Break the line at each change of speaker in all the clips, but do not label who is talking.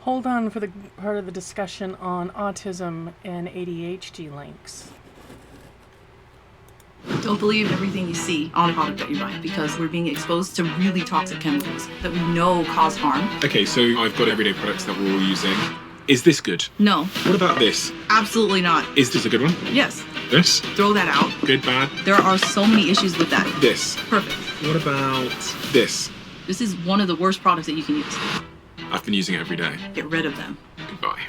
Hold on for the part of the discussion on autism and ADHD links.
Don't believe everything you see on a product that you're buying, because we're being exposed to really toxic chemicals that we know cause harm.
Okay, so I've got everyday products that we're all using. Is this good?
No.
What about this?
Absolutely not.
Is this a good one?
Yes.
This?
Throw that out.
Good, bad?
There are so many issues with that.
This?
Perfect.
What about this?
This is one of the worst products that you can use.
I've been using it every day.
Get rid of them.
Goodbye.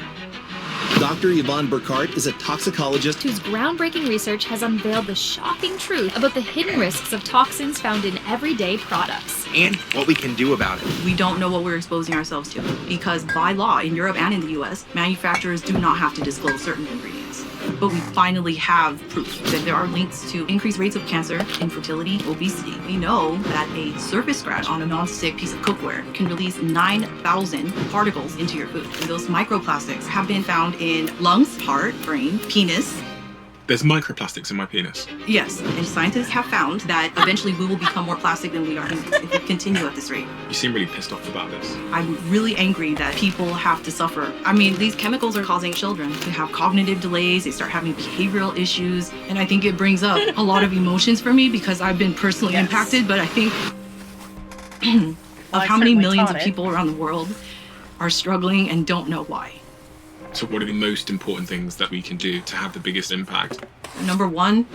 Dr. Yvonne Burkhart is a toxicologist
whose groundbreaking research has unveiled the shocking truth about the hidden risks of toxins found in everyday products.
and what we can do about it.
We don't know what we're exposing ourselves to, because by law in Europe and in the US, manufacturers do not have to disclose certain ingredients. But we finally have proof that there are links to increased rates of cancer, infertility, obesity. We know that a surface scratch on a non-stick piece of cookware can release 9,000 particles into your food. And those microplastics have been found in lungs, heart, brain, penis.
There's microplastics in my penis.
Yes, and scientists have found that eventually we will become more plastic than we are if we continue at this rate.
You seem really pissed off about this.
I'm really angry that people have to suffer. I mean, these chemicals are causing children to have cognitive delays, they start having behavioral issues, and I think it brings up a lot of emotions for me because I've been personally impacted, but I think of how many millions of people around the world are struggling and don't know why.
So what are the most important things that we can do to have the biggest impact?
Number one,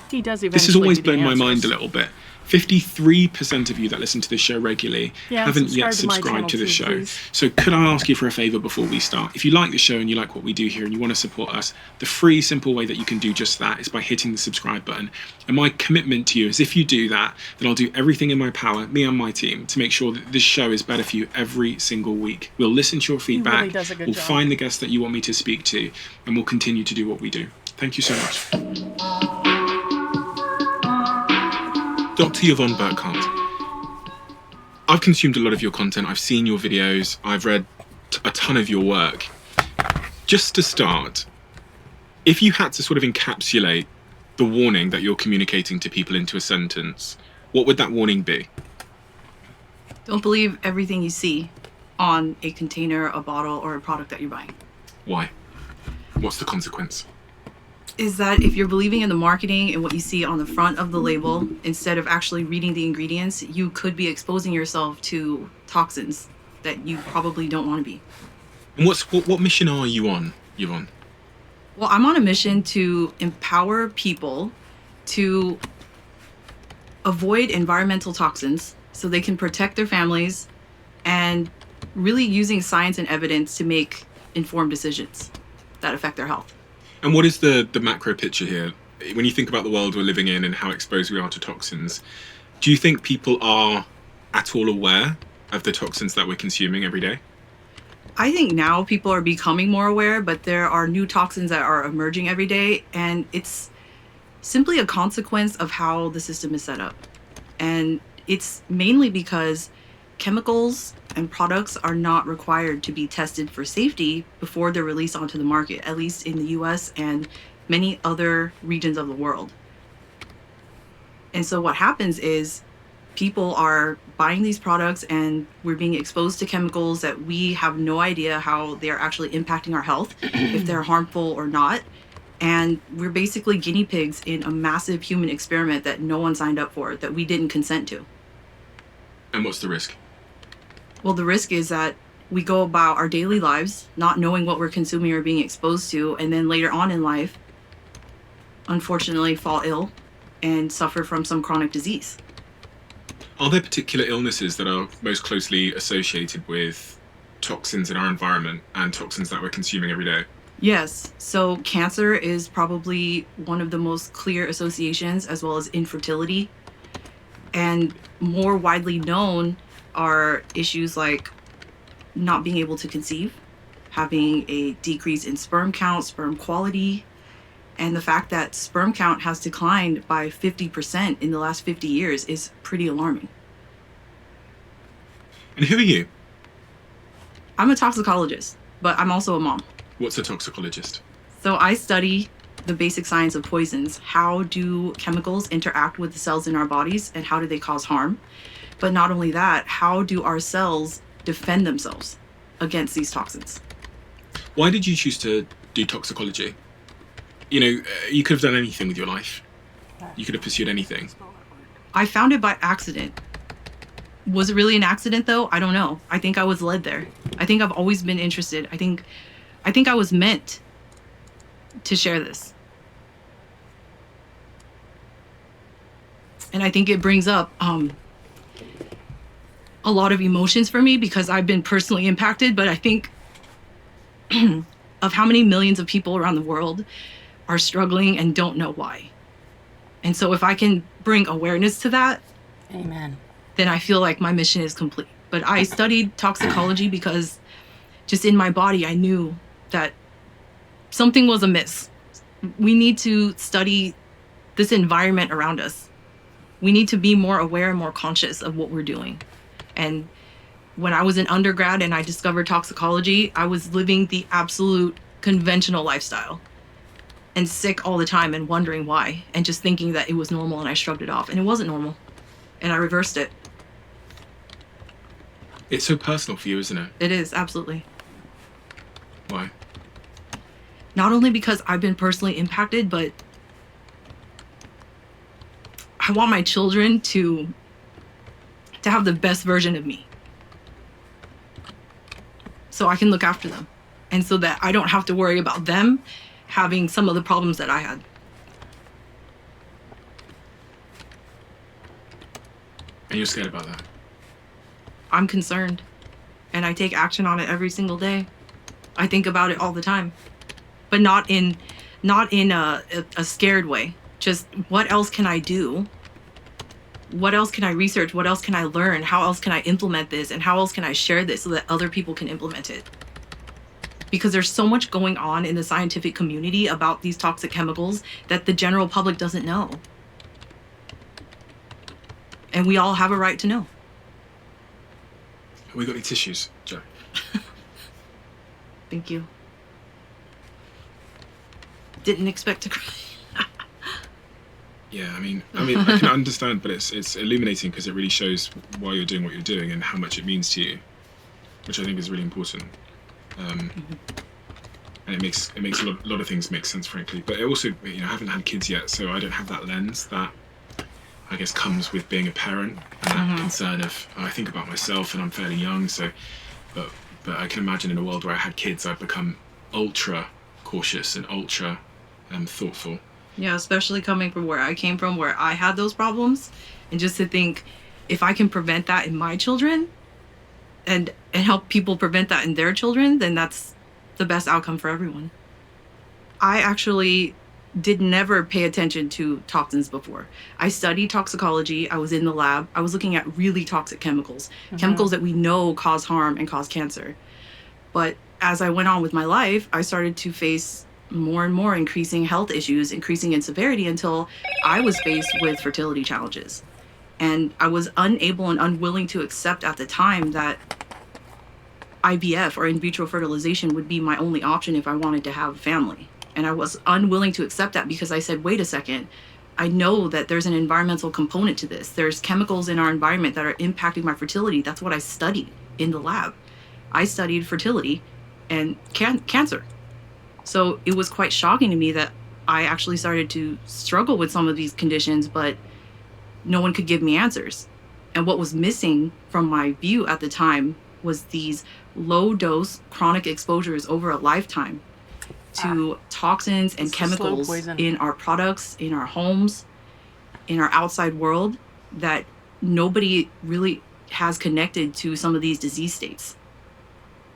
he does eventually.
This has always blown my mind a little bit. 53% of you that listen to this show regularly haven't yet subscribed to the show. Please. So could I ask you for a favor before we start? If you like the show and you like what we do here and you want to support us, the free, simple way that you can do just that is by hitting the subscribe button. And my commitment to you is if you do that, then I'll do everything in my power, me and my team, to make sure that this show is better for you every single week. We'll listen to your feedback, we'll find the guests that you want me to speak to, and we'll continue to do what we do. Thank you so much. Dr. Yvonne Burkhart, I've consumed a lot of your content, I've seen your videos, I've read a ton of your work. Just to start, if you had to sort of encapsulate the warning that you're communicating to people into a sentence, what would that warning be?
Don't believe everything you see on a container, a bottle, or a product that you're buying.
Why? What's the consequence?
Is that if you're believing in the marketing and what you see on the front of the label, instead of actually reading the ingredients, you could be exposing yourself to toxins that you probably don't want to be.
And what mission are you on, Yvonne?
Well, I'm on a mission to empower people to avoid environmental toxins so they can protect their families, and really using science and evidence to make informed decisions that affect their health.
And what is the macro picture here? When you think about the world we're living in and how exposed we are to toxins, do you think people are at all aware of the toxins that we're consuming every day?
I think now people are becoming more aware, but there are new toxins that are emerging every day, and it's simply a consequence of how the system is set up. And it's mainly because chemicals and products are not required to be tested for safety before they're released onto the market, at least in the US and many other regions of the world. And so what happens is people are buying these products and we're being exposed to chemicals that we have no idea how they're actually impacting our health, if they're harmful or not. And we're basically guinea pigs in a massive human experiment that no one signed up for, that we didn't consent to.
And what's the risk?
Well, the risk is that we go about our daily lives not knowing what we're consuming or being exposed to, and then later on in life, unfortunately, fall ill and suffer from some chronic disease.
Are there particular illnesses that are most closely associated with toxins in our environment and toxins that we're consuming every day?
Yes. So cancer is probably one of the most clear associations, as well as infertility. And more widely known are issues like not being able to conceive, having a decrease in sperm count, sperm quality, and the fact that sperm count has declined by 50% in the last 50 years is pretty alarming.
And who are you?
I'm a toxicologist, but I'm also a mom.
What's a toxicologist?
So I study the basic science of poisons. How do chemicals interact with the cells in our bodies, and how do they cause harm? But not only that, how do our cells defend themselves against these toxins?
Why did you choose to do toxicology? You know, you could have done anything with your life. You could have pursued anything.
I found it by accident. Was it really an accident though? I don't know. I think I was led there. I think I've always been interested. I think I was meant to share this. And I think it brings up a lot of emotions for me because I've been personally impacted, but I think of how many millions of people around the world are struggling and don't know why. And so if I can bring awareness to that,
Amen,
then I feel like my mission is complete. But I studied toxicology because just in my body, I knew that something was amiss. We need to study this environment around us. We need to be more aware and more conscious of what we're doing. And when I was in undergrad and I discovered toxicology, I was living the absolute conventional lifestyle and sick all the time and wondering why and just thinking that it was normal, and I shrugged it off, and it wasn't normal, and I reversed it.
It's so personal for you, isn't it?
It is, absolutely.
Why?
Not only because I've been personally impacted, but I want my children to have the best version of me, so I can look after them, and so that I don't have to worry about them having some of the problems that I had.
And you're scared about that?
I'm concerned, and I take action on it every single day. I think about it all the time, but not in a scared way. Just what else can I do? What else can I research? What else can I learn? How else can I implement this? And how else can I share this so that other people can implement it? Because there's so much going on in the scientific community about these toxic chemicals that the general public doesn't know. And we all have a right to know.
Have we got any tissues, Joe?
Thank you. Didn't expect to cry.
Yeah, I mean, I can understand, but it's illuminating because it really shows why you're doing what you're doing and how much it means to you, which I think is really important. And it makes a lot of things make sense, frankly. But it also, I haven't had kids yet, so I don't have that lens that I guess comes with being a parent, and that concern of I think about myself and I'm fairly young, so but I can imagine in a world where I had kids, I'd become ultra cautious and ultra thoughtful.
Yeah, especially coming from where I came from, where I had those problems, and just to think, if I can prevent that in my children, and help people prevent that in their children, then that's the best outcome for everyone. I actually did never pay attention to toxins before. I studied toxicology. I was in the lab. I was looking at really toxic chemicals, chemicals that we know cause harm and cause cancer. But as I went on with my life, I started to face more and more increasing health issues, increasing in severity, until I was faced with fertility challenges. And I was unable and unwilling to accept at the time that IVF, or in vitro fertilization, would be my only option if I wanted to have a family. And I was unwilling to accept that because I said, wait a second, I know that there's an environmental component to this. There's chemicals in our environment that are impacting my fertility. That's what I studied in the lab. I studied fertility and cancer. So it was quite shocking to me that I actually started to struggle with some of these conditions, but no one could give me answers. And what was missing from my view at the time was these low dose chronic exposures over a lifetime to toxins and chemicals in our products, in our homes, in our outside world, that nobody really has connected to some of these disease states.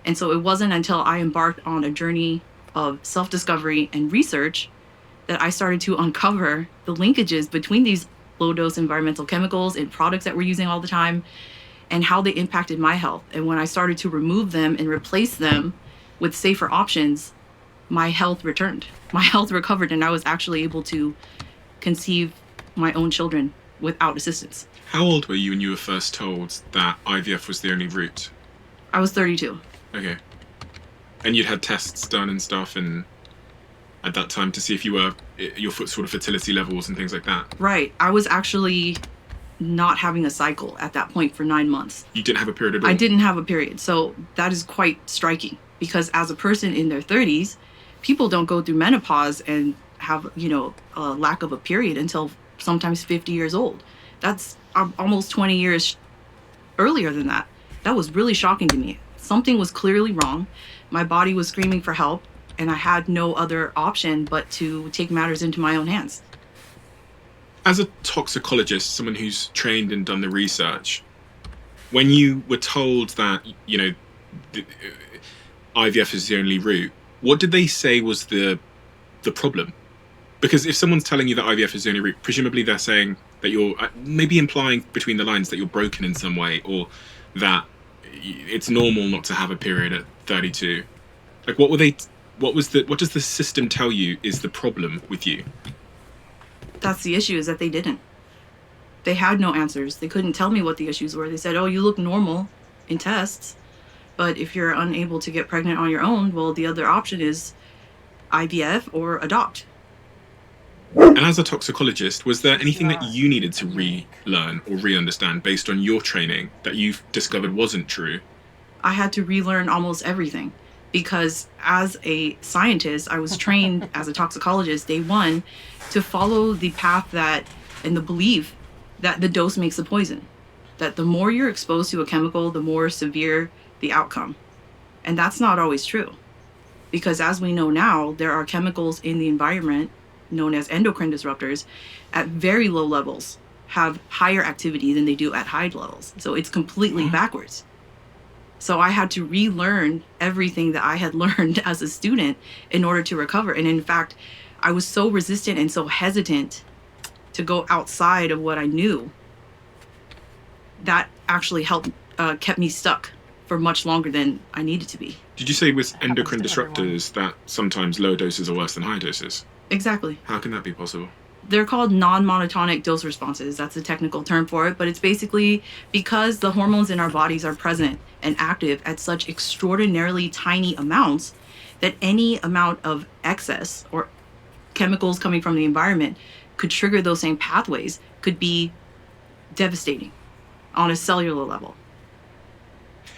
And so it wasn't until I embarked on a journey of self-discovery and research that I started to uncover the linkages between these low-dose environmental chemicals in products that we're using all the time and how they impacted my health. And when I started to remove them and replace them with safer options, my health returned. My health recovered, and I was actually able to conceive my own children without assistance.
How old were you when you were first told that IVF was the only route?
I was 32.
Okay. And you'd had tests done and stuff, and at that time to see if you were your sort of fertility levels and things like that.
Right. I was actually not having a cycle at that point for 9 months.
You didn't have a period at all?
I didn't have a period. So that is quite striking, because as a person in their 30s, people don't go through menopause and have, a lack of a period until sometimes 50 years old. That's almost 20 years earlier than that. That was really shocking to me. Something was clearly wrong. My body was screaming for help, and I had no other option but to take matters into my own hands.
As a toxicologist, someone who's trained and done the research, when you were told that, IVF is the only route, what did they say was the problem? Because if someone's telling you that IVF is the only route, presumably they're saying that you're maybe implying between the lines that you're broken in some way, or that it's normal not to have a period at 32. Like, what does the system tell you is the problem with you?
That's the issue, is that they didn't. They had no answers. They couldn't tell me what the issues were. They said, oh, you look normal in tests, but if you're unable to get pregnant on your own, well, the other option is IVF or adopt.
And as a toxicologist, was there anything that you needed to relearn or re-understand based on your training that you've discovered wasn't true?
I had to relearn almost everything, because as a scientist, I was trained as a toxicologist day one to follow the path and the belief that the dose makes the poison. That the more you're exposed to a chemical, the more severe the outcome. And that's not always true. Because as we know now, there are chemicals in the environment known as endocrine disruptors at very low levels have higher activity than they do at high levels. So it's completely backwards. So I had to relearn everything that I had learned as a student in order to recover. And in fact, I was so resistant and so hesitant to go outside of what I knew that actually kept me stuck for much longer than I needed to be.
Did you say with endocrine disruptors that sometimes low doses are worse than high doses?
Exactly.
How can that be possible?
They're called non-monotonic dose responses. That's a technical term for it, but it's basically because the hormones in our bodies are present and active at such extraordinarily tiny amounts that any amount of excess or chemicals coming from the environment could trigger those same pathways, could be devastating on a cellular level.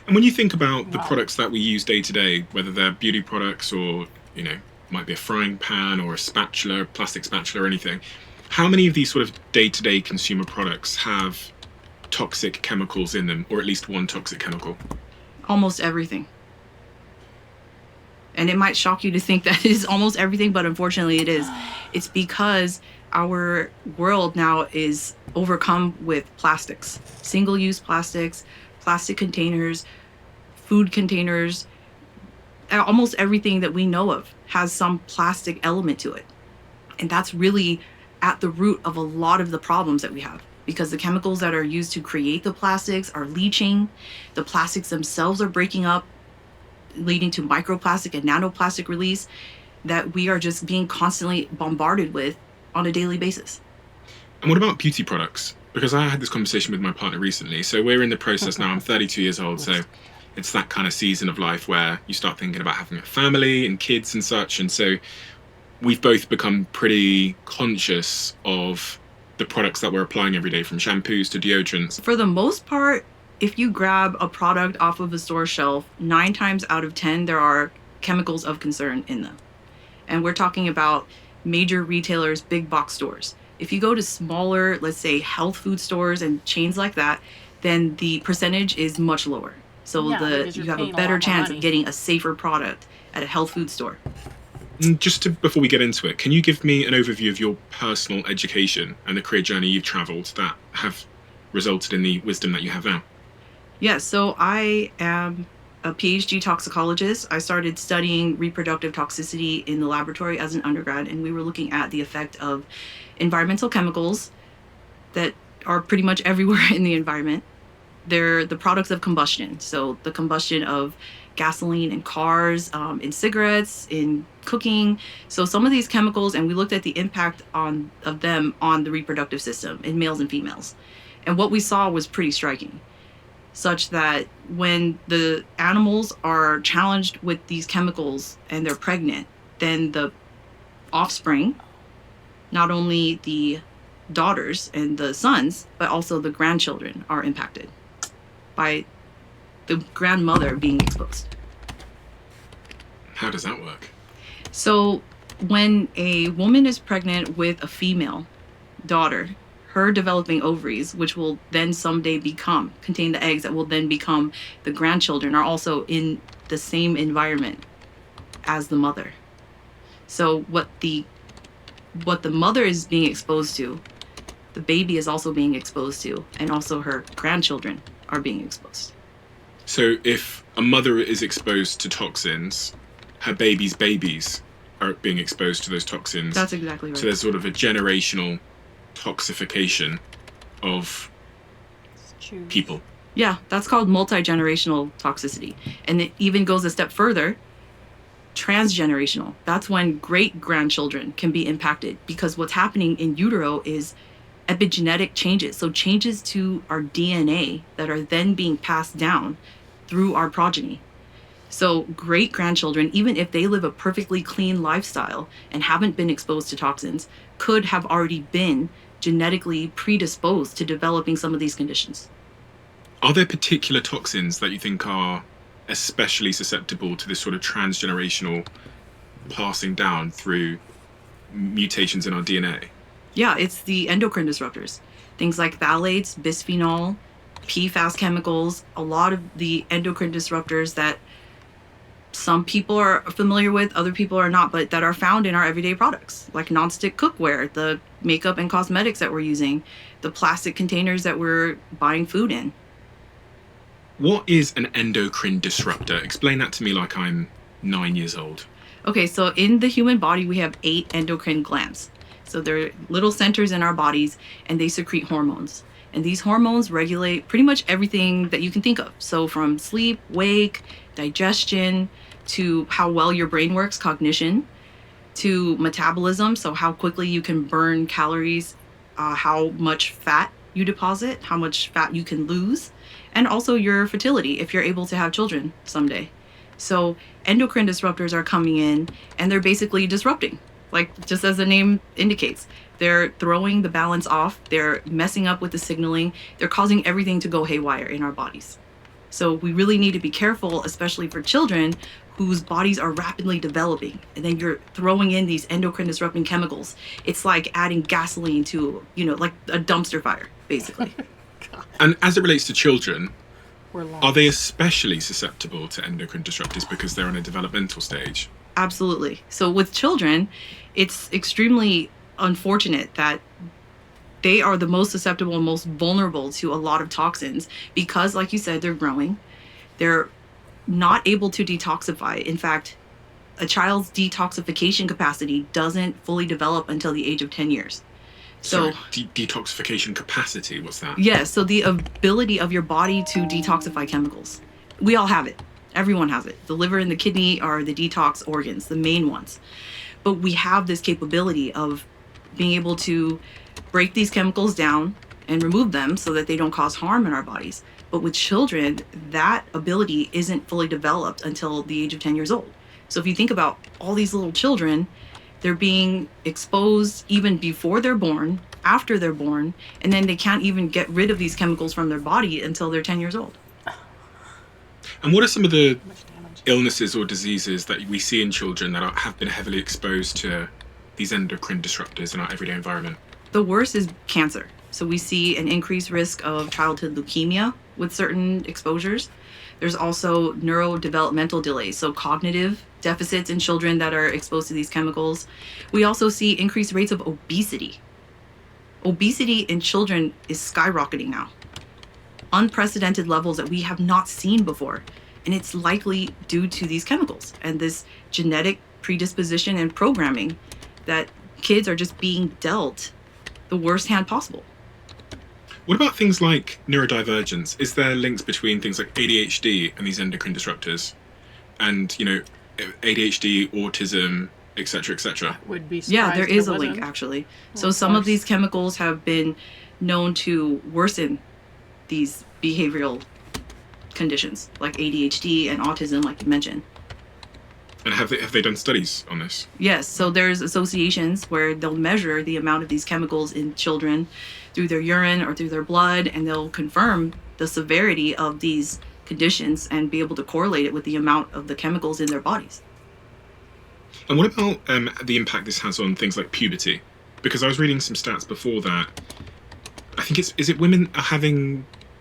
And when you think about the products that we use day to day, whether they're beauty products or, might be a frying pan or a spatula, plastic spatula or anything, how many of these sort of day-to-day consumer products have toxic chemicals in them, or at least one toxic chemical?
Almost everything. And it might shock you to think that it is almost everything, but unfortunately it is. It's because our world now is overcome with plastics, single-use plastics, plastic containers, food containers. Almost everything that we know of has some plastic element to it. And that's really at the root of a lot of the problems that we have, because the chemicals that are used to create the plastics are leaching. The plastics themselves are breaking up, leading to microplastic and nanoplastic release that we are just being constantly bombarded with on a daily basis.
And what about beauty products? Because I had this conversation with my partner recently. So we're in the process now. I'm 32 years old, so it's that kind of season of life where you start thinking about having a family and kids and such. And so we've both become pretty conscious of the products that we're applying every day, from shampoos to deodorants.
For the most part, if you grab a product off of a store shelf, 9 times out of 10, there are chemicals of concern in them. And we're talking about major retailers, big box stores. If you go to smaller, let's say health food stores and chains like that, then the percentage is much lower. So you have a better chance of getting a safer product at a health food store.
Before we get into it, can you give me an overview of your personal education and the career journey you've traveled that have resulted in the wisdom that you have now?
Yeah, so I am a PhD toxicologist. I started studying reproductive toxicity in the laboratory as an undergrad, and we were looking at the effect of environmental chemicals that are pretty much everywhere in the environment. They're the products of combustion. So the combustion of gasoline in cars, in cigarettes, in cooking. So some of these chemicals, and we looked at the impact of them on the reproductive system in males and females. And what we saw was pretty striking, such that when the animals are challenged with these chemicals and they're pregnant, then the offspring, not only the daughters and the sons, but also the grandchildren are impacted by the grandmother being exposed.
How does that work?
So when a woman is pregnant with a female daughter, her developing ovaries, which will then someday contain the eggs that will then become the grandchildren, are also in the same environment as the mother. So what the mother is being exposed to, the baby is also being exposed to, and also her grandchildren are being exposed.
So if a mother is exposed to toxins, her babies are being exposed to those toxins.
That's exactly right.
So there's sort of a generational toxification of people.
Yeah, that's called multi-generational toxicity. And it even goes a step further, transgenerational. That's when great-grandchildren can be impacted, because what's happening in utero is epigenetic changes. So changes to our DNA that are then being passed down through our progeny. So great-grandchildren, even if they live a perfectly clean lifestyle and haven't been exposed to toxins, could have already been genetically predisposed to developing some of these conditions.
Are there particular toxins that you think are especially susceptible to this sort of transgenerational passing down through mutations in our DNA?
Yeah, it's the endocrine disruptors. Things like phthalates, bisphenol, PFAS chemicals, a lot of the endocrine disruptors that some people are familiar with, other people are not, but that are found in our everyday products, like nonstick cookware, the makeup and cosmetics that we're using, the plastic containers that we're buying food in.
What is an endocrine disruptor? Explain that to me like I'm 9 years old.
Okay, so in the human body, we have 8 endocrine glands. So they're little centers in our bodies, and they secrete hormones. And these hormones regulate pretty much everything that you can think of. So from sleep, wake, digestion, to how well your brain works, cognition, to metabolism, so how quickly you can burn calories, how much fat you deposit, how much fat you can lose, and also your fertility if you're able to have children someday. So endocrine disruptors are coming in, and they're basically disrupting, like just as the name indicates. They're throwing the balance off, they're messing up with the signaling, they're causing everything to go haywire in our bodies. So we really need to be careful, especially for children whose bodies are rapidly developing. And then you're throwing in these endocrine disrupting chemicals. It's like adding gasoline to, like a dumpster fire, basically.
And as it relates to children, are they especially susceptible to endocrine disruptors because they're in a developmental stage?
Absolutely. So with children, it's extremely unfortunate that they are the most susceptible and most vulnerable to a lot of toxins because, like you said, they're growing. They're not able to detoxify. In fact, a child's detoxification capacity doesn't fully develop until the age of 10 years. So
detoxification capacity, what's that?
Yeah, so the ability of your body to detoxify chemicals. We all have it. Everyone has it. The liver and the kidney are the detox organs, the main ones. But we have this capability of being able to break these chemicals down and remove them so that they don't cause harm in our bodies. But with children, that ability isn't fully developed until the age of 10 years old. So if you think about all these little children, they're being exposed even before they're born, after they're born, and then they can't even get rid of these chemicals from their body until they're 10 years old.
And what are some of the illnesses or diseases that we see in children that have been heavily exposed to these endocrine disruptors in our everyday environment?
The worst is cancer. So we see an increased risk of childhood leukemia with certain exposures. There's also neurodevelopmental delays, so cognitive deficits in children that are exposed to these chemicals. We also see increased rates of obesity. Obesity in children is skyrocketing now. Unprecedented levels that we have not seen before. And it's likely due to these chemicals and this genetic predisposition and programming that kids are just being dealt the worst hand possible.
What about things like neurodivergence? Is there links between things like ADHD and these endocrine disruptors? And, ADHD, autism, etc., etc.?
Would be
Yeah, there is a
wasn't.
link, actually.
Well,
So some of these chemicals have been known to worsen these behavioral conditions, like ADHD and autism, like you mentioned.
And have they done studies on this?
Yes. So there's associations where they'll measure the amount of these chemicals in children through their urine or through their blood, and they'll confirm the severity of these conditions and be able to correlate it with the amount of the chemicals in their bodies.
And what about the impact this has on things like puberty? Because I was reading some stats before that. I think is it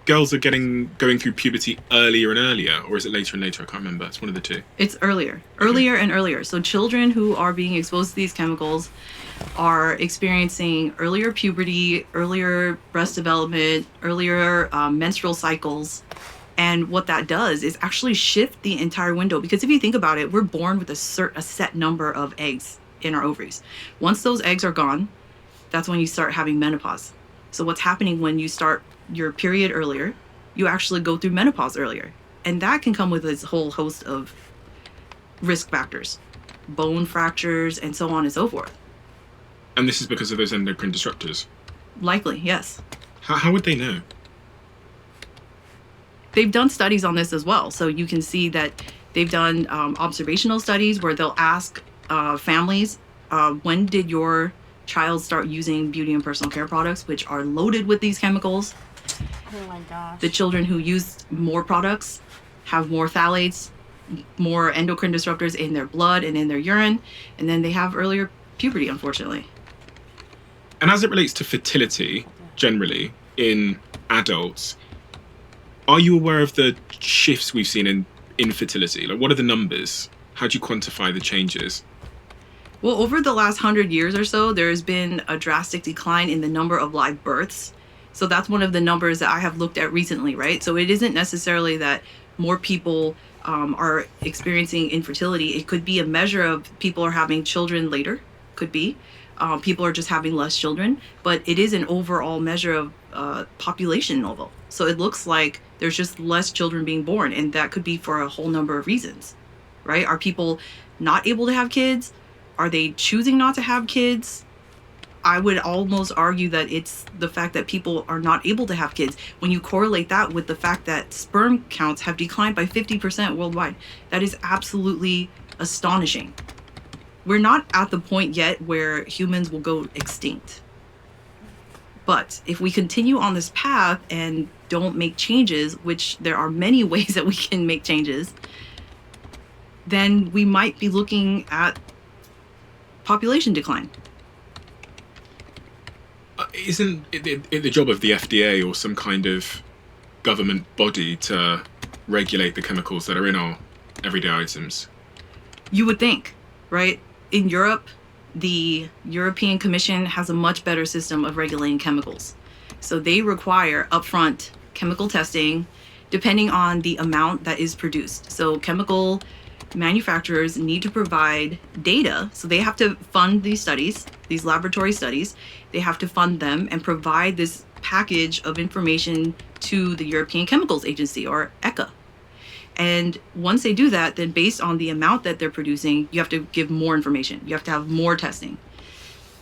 girls are going through puberty earlier and earlier, or is it later and later? I can't remember. It's one of the two.
It's earlier and earlier. So children who are being exposed to these chemicals are experiencing earlier puberty, earlier breast development, earlier menstrual cycles. And what that does is actually shift the entire window. Because if you think about it, we're born with a set number of eggs in our ovaries. Once those eggs are gone, that's when you start having menopause. So what's happening when you start your period earlier, you actually go through menopause earlier. And that can come with this whole host of risk factors, bone fractures, and so on and so forth.
And this is because of those endocrine disruptors?
Likely, yes.
How would they know?
They've done studies on this as well. So you can see that they've done observational studies where they'll ask families, when did your child start using beauty and personal care products, which are loaded with these chemicals?
Oh my gosh.
The children who use more products have more phthalates, more endocrine disruptors in their blood and in their urine, and then they have earlier puberty, unfortunately.
And as it relates to fertility, generally, in adults, are you aware of the shifts we've seen in infertility? Like, what are the numbers? How do you quantify the changes?
Well, over the last 100 years or so, there's been a drastic decline in the number of live births. So that's one of the numbers that I have looked at recently, right? So it isn't necessarily that more people are experiencing infertility. It could be a measure of people are having children later, could be. People are just having less children, but it is an overall measure of population level. So it looks like there's just less children being born, and that could be for a whole number of reasons, right? Are people not able to have kids? Are they choosing not to have kids? I would almost argue that it's the fact that people are not able to have kids. When you correlate that with the fact that sperm counts have declined by 50% worldwide, that is absolutely astonishing. We're not at the point yet where humans will go extinct. But if we continue on this path and don't make changes, which there are many ways that we can make changes, then we might be looking at population decline.
Isn't it the job of the FDA or some kind of government body to regulate the chemicals that are in our everyday items?
You would think, right? In Europe, the European Commission has a much better system of regulating chemicals. So they require upfront chemical testing depending on the amount that is produced. So chemical manufacturers need to provide data. So they have to fund these studies, these laboratory studies. They have to fund them and provide this package of information to the European Chemicals Agency, or ECHA. And once they do that, then based on the amount that they're producing, you have to give more information. You have to have more testing.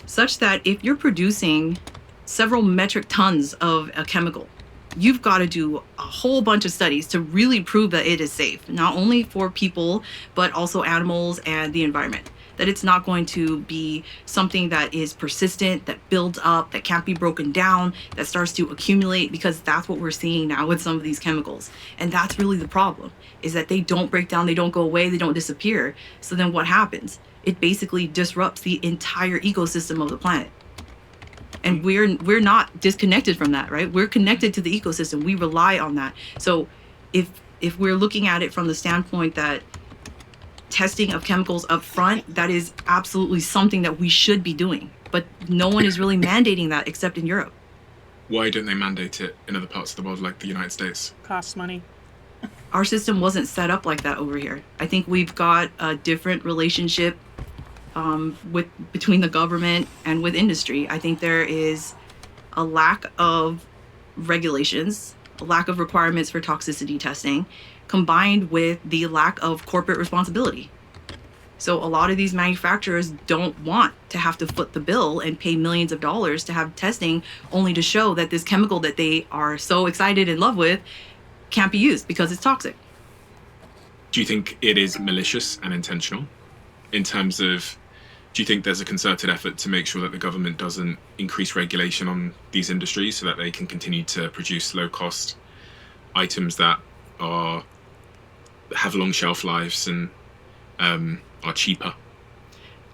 Such that if you're producing several metric tons of a chemical, you've got to do a whole bunch of studies to really prove that it is safe, not only for people, but also animals and the environment. That it's not going to be something that is persistent, that builds up, that can't be broken down, that starts to accumulate, because that's what we're seeing now with some of these chemicals. And that's really the problem, is that they don't break down, they don't go away, they don't disappear. So then what happens? It basically disrupts the entire ecosystem of the planet. And we're not disconnected from that, right? We're connected to the ecosystem. We rely on that. So if we're looking at it from the standpoint that testing of chemicals up front, that is absolutely something that we should be doing. But no one is really mandating that except in Europe.
Why don't they mandate it in other parts of the world like the United States?
Costs money.
Our system wasn't set up like that over here. I think we've got a different relationship between the government and with industry. I think there is a lack of regulations, a lack of requirements for toxicity testing, combined with the lack of corporate responsibility. So a lot of these manufacturers don't want to have to foot the bill and pay millions of dollars to have testing, only to show that this chemical that they are so excited in love with can't be used because it's toxic.
do you think it is malicious and intentional in terms of, do you think there's a concerted effort to make sure that the government doesn't increase regulation on these industries so that they can continue to produce low-cost items that have long shelf lives and are cheaper?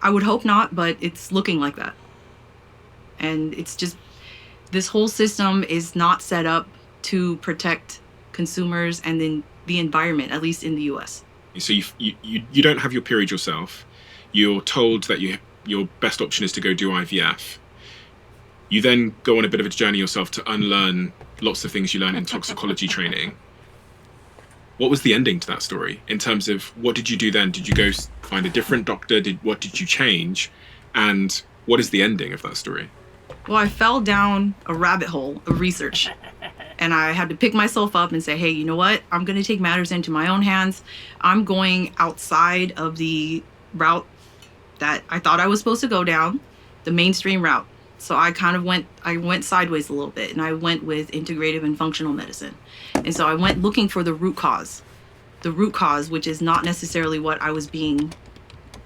I would hope not, but it's looking like that. And it's just, this whole system is not set up to protect consumers and then the environment, at least in the US.
So you don't have your period yourself. You're told that your best option is to go do IVF. You then go on a bit of a journey yourself to unlearn lots of things you learn in toxicology training. What was the ending to that story in terms of what did you do then? Did you go find a different doctor? What did you change? And what is the ending of that story?
Well, I fell down a rabbit hole of research. And I had to pick myself up and say, hey, you know what? I'm going to take matters into my own hands. I'm going outside of the route that I thought I was supposed to go down, the mainstream route. So I went sideways a little bit, and I went with integrative and functional medicine. And so I went looking for the root cause, which is not necessarily what I was being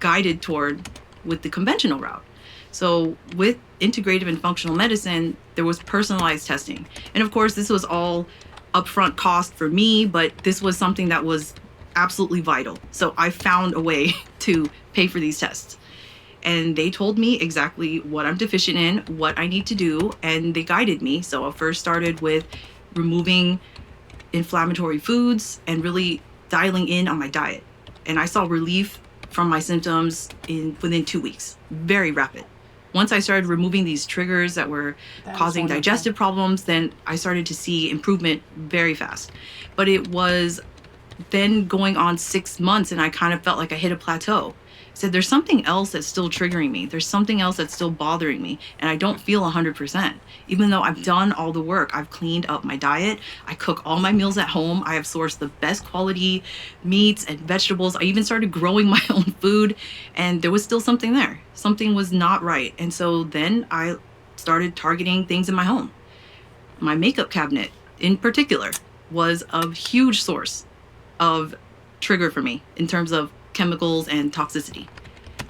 guided toward with the conventional route. So with integrative and functional medicine, there was personalized testing. And of course, this was all upfront cost for me, but this was something that was absolutely vital. So I found a way to pay for these tests. And they told me exactly what I'm deficient in, what I need to do, and they guided me. So I first started with removing inflammatory foods and really dialing in on my diet. And I saw relief from my symptoms within 2 weeks, very rapid. Once I started removing these triggers that were causing digestive problems, then I started to see improvement very fast. But it was then going on 6 months, and I kind of felt like I hit a plateau. I said, there's something else that's still triggering me. There's something else that's still bothering me, and I don't feel 100%. Even though I've done all the work, I've cleaned up my diet, I cook all my meals at home, I have sourced the best quality meats and vegetables. I even started growing my own food, and there was still something there. Something was not right. And so then I started targeting things in my home. My makeup cabinet, in particular, was a huge source of trigger for me in terms of chemicals and toxicity.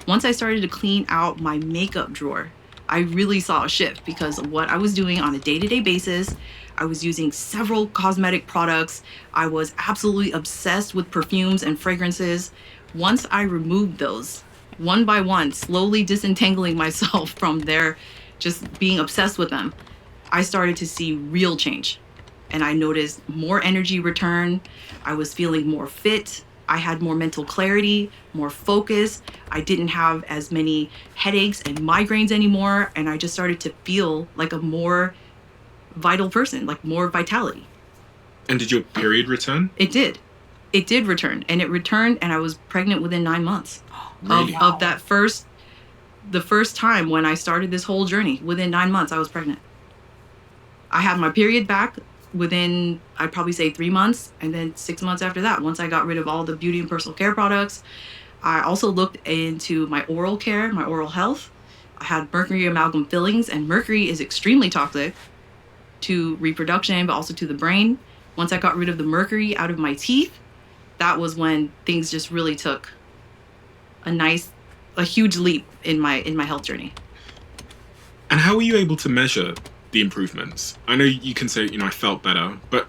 Once I started to clean out my makeup drawer, I really saw a shift because of what I was doing on a day-to-day basis. I was using several cosmetic products. I was absolutely obsessed with perfumes and fragrances. Once I removed those, one by one, slowly disentangling myself from their just being obsessed with them, I started to see real change. And I noticed more energy return. I was feeling more fit. I had more mental clarity, more focus. I didn't have as many headaches and migraines anymore. And I just started to feel like a more vital person, like more vitality.
And did your period return?
It did. It did return. And it returned, and I was pregnant within 9 months.
Really?
Of that the first time when I started this whole journey. Within 9 months, I was pregnant. I had my period back within, I'd probably say 3 months, and then 6 months after that, once I got rid of all the beauty and personal care products. I also looked into my oral care, my oral health. I had mercury amalgam fillings, and mercury is extremely toxic to reproduction, but also to the brain. Once I got rid of the mercury out of my teeth, that was when things just really took a huge leap in my health journey.
And how were you able to measure the improvements? I know you can say, I felt better, but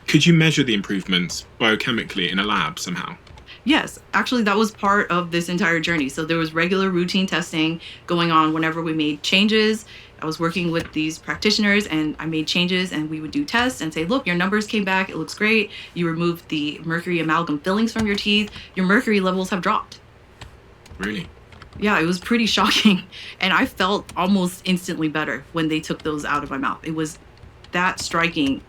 could you measure the improvements biochemically in a lab somehow?
Yes, actually that was part of this entire journey. So there was regular routine testing going on whenever we made changes. I was working with these practitioners, and I made changes, and we would do tests and say, look, your numbers came back, it looks great. You removed the mercury amalgam fillings from your teeth. Your mercury levels have dropped.
Really?
Yeah, it was pretty shocking. And I felt almost instantly better when they took those out of my mouth. It was that striking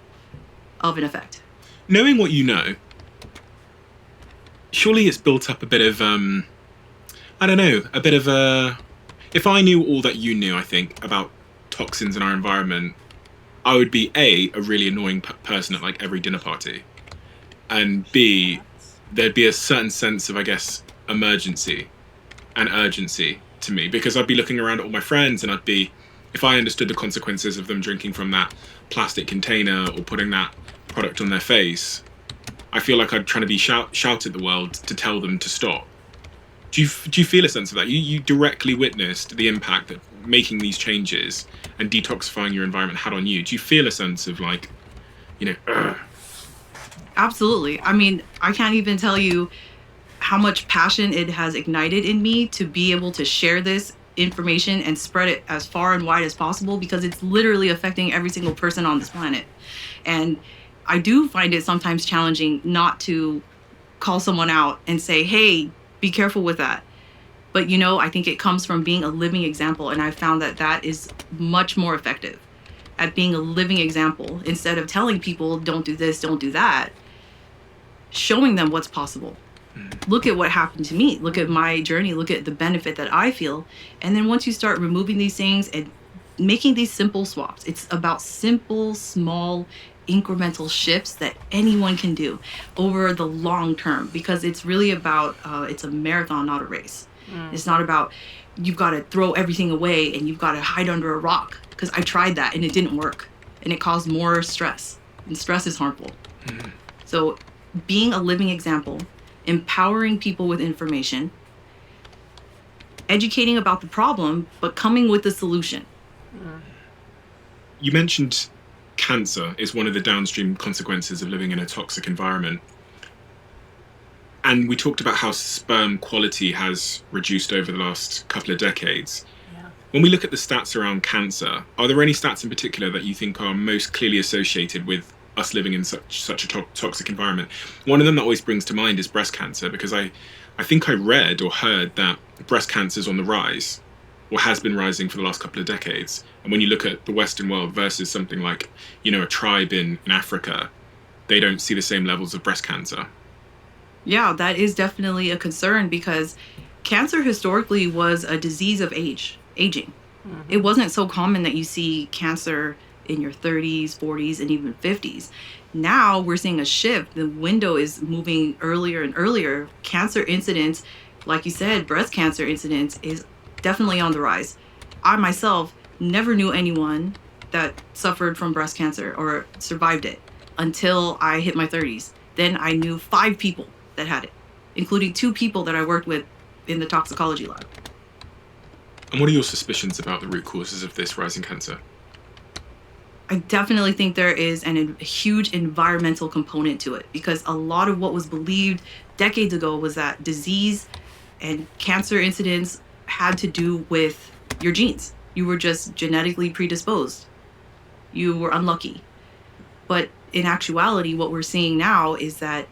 of an effect.
Knowing what you know, surely it's built up a bit of, if I knew all that you knew, I think, about toxins in our environment, I would be A, a really annoying person at like every dinner party. And B, there'd be a certain sense of, I guess, emergency and urgency to me, because I'd be looking around at all my friends, and if I understood the consequences of them drinking from that plastic container or putting that product on their face, I feel like I'm trying to be shout at the world to tell them to stop. Do you feel a sense of that? You directly witnessed the impact that making these changes and detoxifying your environment had on you. Do you feel a sense of like,
Absolutely. I mean, I can't even tell you how much passion it has ignited in me to be able to share this information and spread it as far and wide as possible, because it's literally affecting every single person on this planet. And I do find it sometimes challenging not to call someone out and say, hey, be careful with that. But, I think it comes from being a living example. And I found that that is much more effective at being a living example. Instead of telling people, don't do this, don't do that, showing them what's possible. Look at what happened to me. Look at my journey. Look at the benefit that I feel. And then once you start removing these things and making these simple swaps, it's about simple, small, incremental shifts that anyone can do over the long term, because it's really about, it's a marathon, not a race. It's not about you've got to throw everything away and you've got to hide under a rock, because I tried that and it didn't work and it caused more stress, and stress is harmful. So being a living example, empowering people with information, educating about the problem, but coming with the solution.
You mentioned cancer is one of the downstream consequences of living in a toxic environment. And we talked about how sperm quality has reduced over the last couple of decades. Yeah. When we look at the stats around cancer, are there any stats in particular that you think are most clearly associated with us living in such a toxic environment? One of them that always brings to mind is breast cancer, because I think I read or heard that breast cancer is on the rise, or has been rising for the last couple of decades. And when you look at the Western world versus something like, a tribe in Africa, they don't see the same levels of breast cancer.
Yeah, that is definitely a concern, because cancer historically was a disease of aging. It wasn't so common that you see cancer in your 30s, 40s, and even 50s. Now we're seeing a shift. The window is moving earlier and earlier. Cancer incidence, like you said, breast cancer incidence is definitely on the rise. I myself never knew anyone that suffered from breast cancer or survived it until I hit my 30s. Then I knew 5 people that had it, including 2 people that I worked with in the toxicology lab.
And what are your suspicions about the root causes of this rising cancer?
I definitely think there is a huge environmental component to it, because a lot of what was believed decades ago was that disease and cancer incidence had to do with your genes. You were just genetically predisposed. You were unlucky. But in actuality, what we're seeing now is that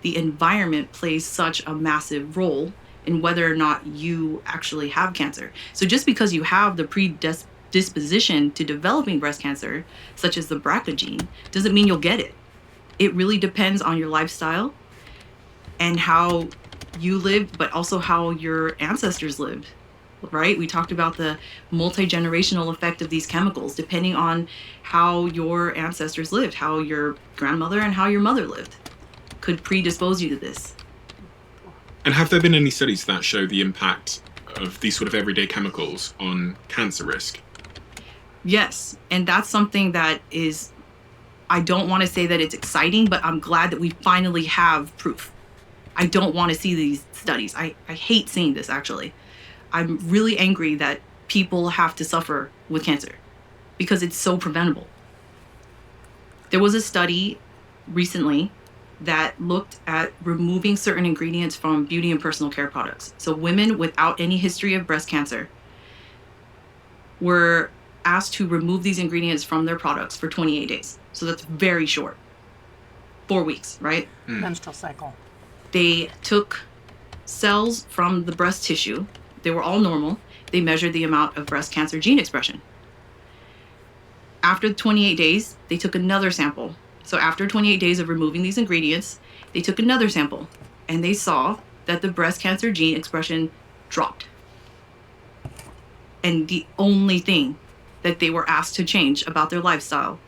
the environment plays such a massive role in whether or not you actually have cancer. So just because you have the predisposition to developing breast cancer, such as the BRCA gene, doesn't mean you'll get it. It really depends on your lifestyle and how you lived, but also how your ancestors lived, right? We talked about the multi-generational effect of these chemicals, depending on how your ancestors lived, how your grandmother and how your mother lived could predispose you to this.
And have there been any studies that show the impact of these sort of everyday chemicals on cancer risk?
Yes, and that's something that is, I don't want to say that it's exciting, but I'm glad that we finally have proof. I don't want to see these studies. I hate seeing this, actually. I'm really angry that people have to suffer with cancer because it's so preventable. There was a study recently that looked at removing certain ingredients from beauty and personal care products. So women without any history of breast cancer were asked to remove these ingredients from their products for 28 days. So that's very short. 4 weeks, right?
Menstrual cycle.
They took cells from the breast tissue. They were all normal. They measured the amount of breast cancer gene expression. After 28 days, they took another sample. So after 28 days of removing these ingredients, they took another sample and they saw that the breast cancer gene expression dropped. And the only thing that they were asked to change about their lifestyle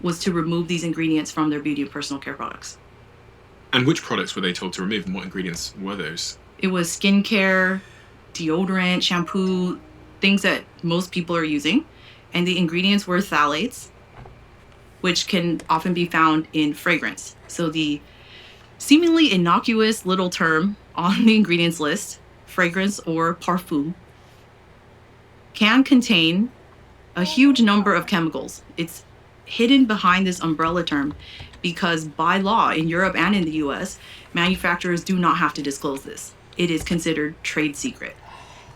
was to remove these ingredients from their beauty and personal care products.
And which products were they told to remove, and what ingredients were those?
It was skincare, deodorant, shampoo, things that most people are using. And the ingredients were phthalates, which can often be found in fragrance. So the seemingly innocuous little term on the ingredients list, fragrance or parfum, can contain a huge number of chemicals. It's hidden behind this umbrella term because by law in Europe and in the US, manufacturers do not have to disclose this. It is considered trade secret.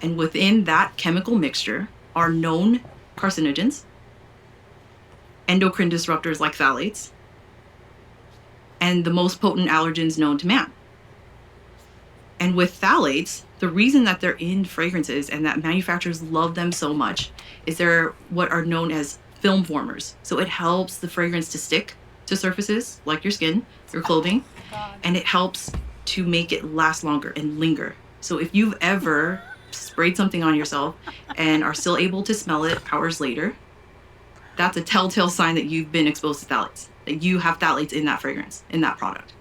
And within that chemical mixture are known carcinogens, endocrine disruptors like phthalates, and the most potent allergens known to man. And with phthalates, the reason that they're in fragrances and that manufacturers love them so much is they're what are known as film formers. So it helps the fragrance to stick to surfaces like your skin, your clothing, and it helps to make it last longer and linger. So if you've ever sprayed something on yourself and are still able to smell it hours later, that's a telltale sign that you've been exposed to phthalates, that you have phthalates in that fragrance, in that product.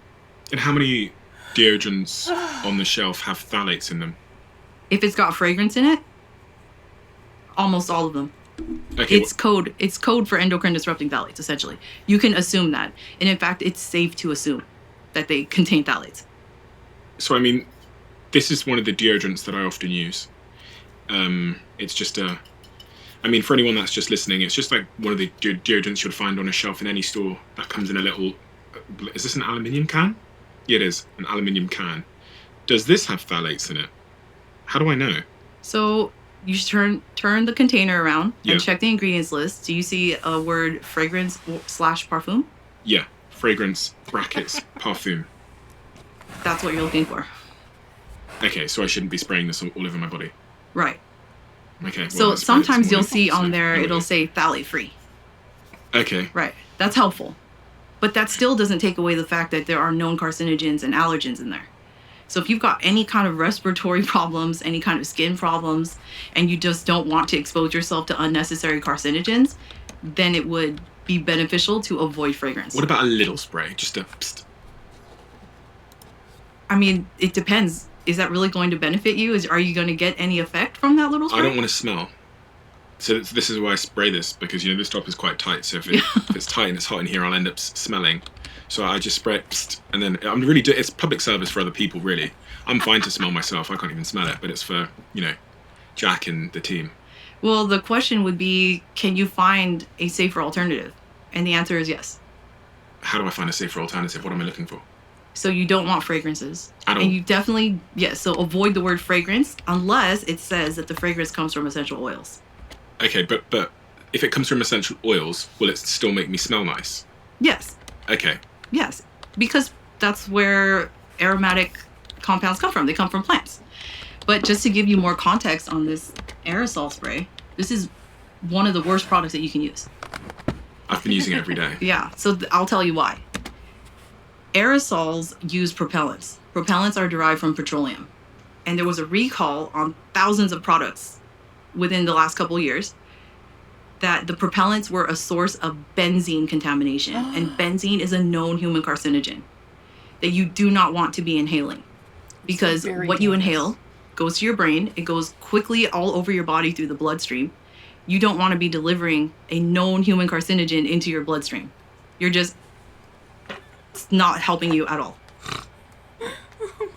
And how many deodorants on the shelf have phthalates in them?
If it's got fragrance in it, almost all of them.
Okay,
It's code for endocrine disrupting phthalates, essentially. You can assume that. And in fact, it's safe to assume that they contain phthalates.
So, I mean, this is one of the deodorants that I often use. It's just I mean, for anyone that's just listening, it's just like one of the deodorants you'd find on a shelf in any store that comes in a little... Is this an aluminium can? Yeah, it is. An aluminium can. Does this have phthalates in it? How do I know?
So you should turn the container around
Yeah.
and check the ingredients list. Do you see a word fragrance / parfum?
Yeah. Fragrance, brackets, parfum.
That's what you're looking for.
Okay, so I shouldn't be spraying this all over my body.
Right.
Okay. well,
So
I sprayed it this
sometimes you'll
morning,
see
so
on there,
no
it'll
idea.
say phthalate free.
Okay.
Right. That's helpful. But that still doesn't take away the fact that there are known carcinogens and allergens in there. So if you've got any kind of respiratory problems, any kind of skin problems, and you just don't want to expose yourself to unnecessary carcinogens, then it would be beneficial to avoid fragrance.
What about a little spray? Just a... Psst.
I mean, it depends. Is that really going to benefit you? Are you going to get any effect from that little spray?
I don't want to smell. So this is why I spray this, because, you know, this top is quite tight. So if it's tight and it's hot in here, I'll end up smelling. So I just spray it, psst, and then I'm really it's public service for other people, really. I'm fine to smell myself. I can't even smell it, but it's for, you know, Jack and the team.
Well, the question would be, can you find a safer alternative? And the answer is yes.
How do I find a safer alternative? What am I looking for?
So you don't want fragrances.
At all?
And you definitely, yes, so avoid the word fragrance unless it says that the fragrance comes from essential oils.
Okay, but if it comes from essential oils, will it still make me smell nice?
Yes,
Okay.
yes, because that's where aromatic compounds come from. They come from plants. But just to give you more context on this aerosol spray, this is one of the worst products that you can use.
I've been using it every day.
Yeah, so I'll tell you why. Aerosols use propellants. Propellants are derived from petroleum. And there was a recall on thousands of products within the last couple years that the propellants were a source of benzene contamination. And benzene is a known human carcinogen that you do not want to be inhaling. Because
Very
what you
dangerous.
inhale goes to your brain. It goes quickly all over your body through the bloodstream. You don't want to be delivering a known human carcinogen into your bloodstream. You're just it's not helping you at all.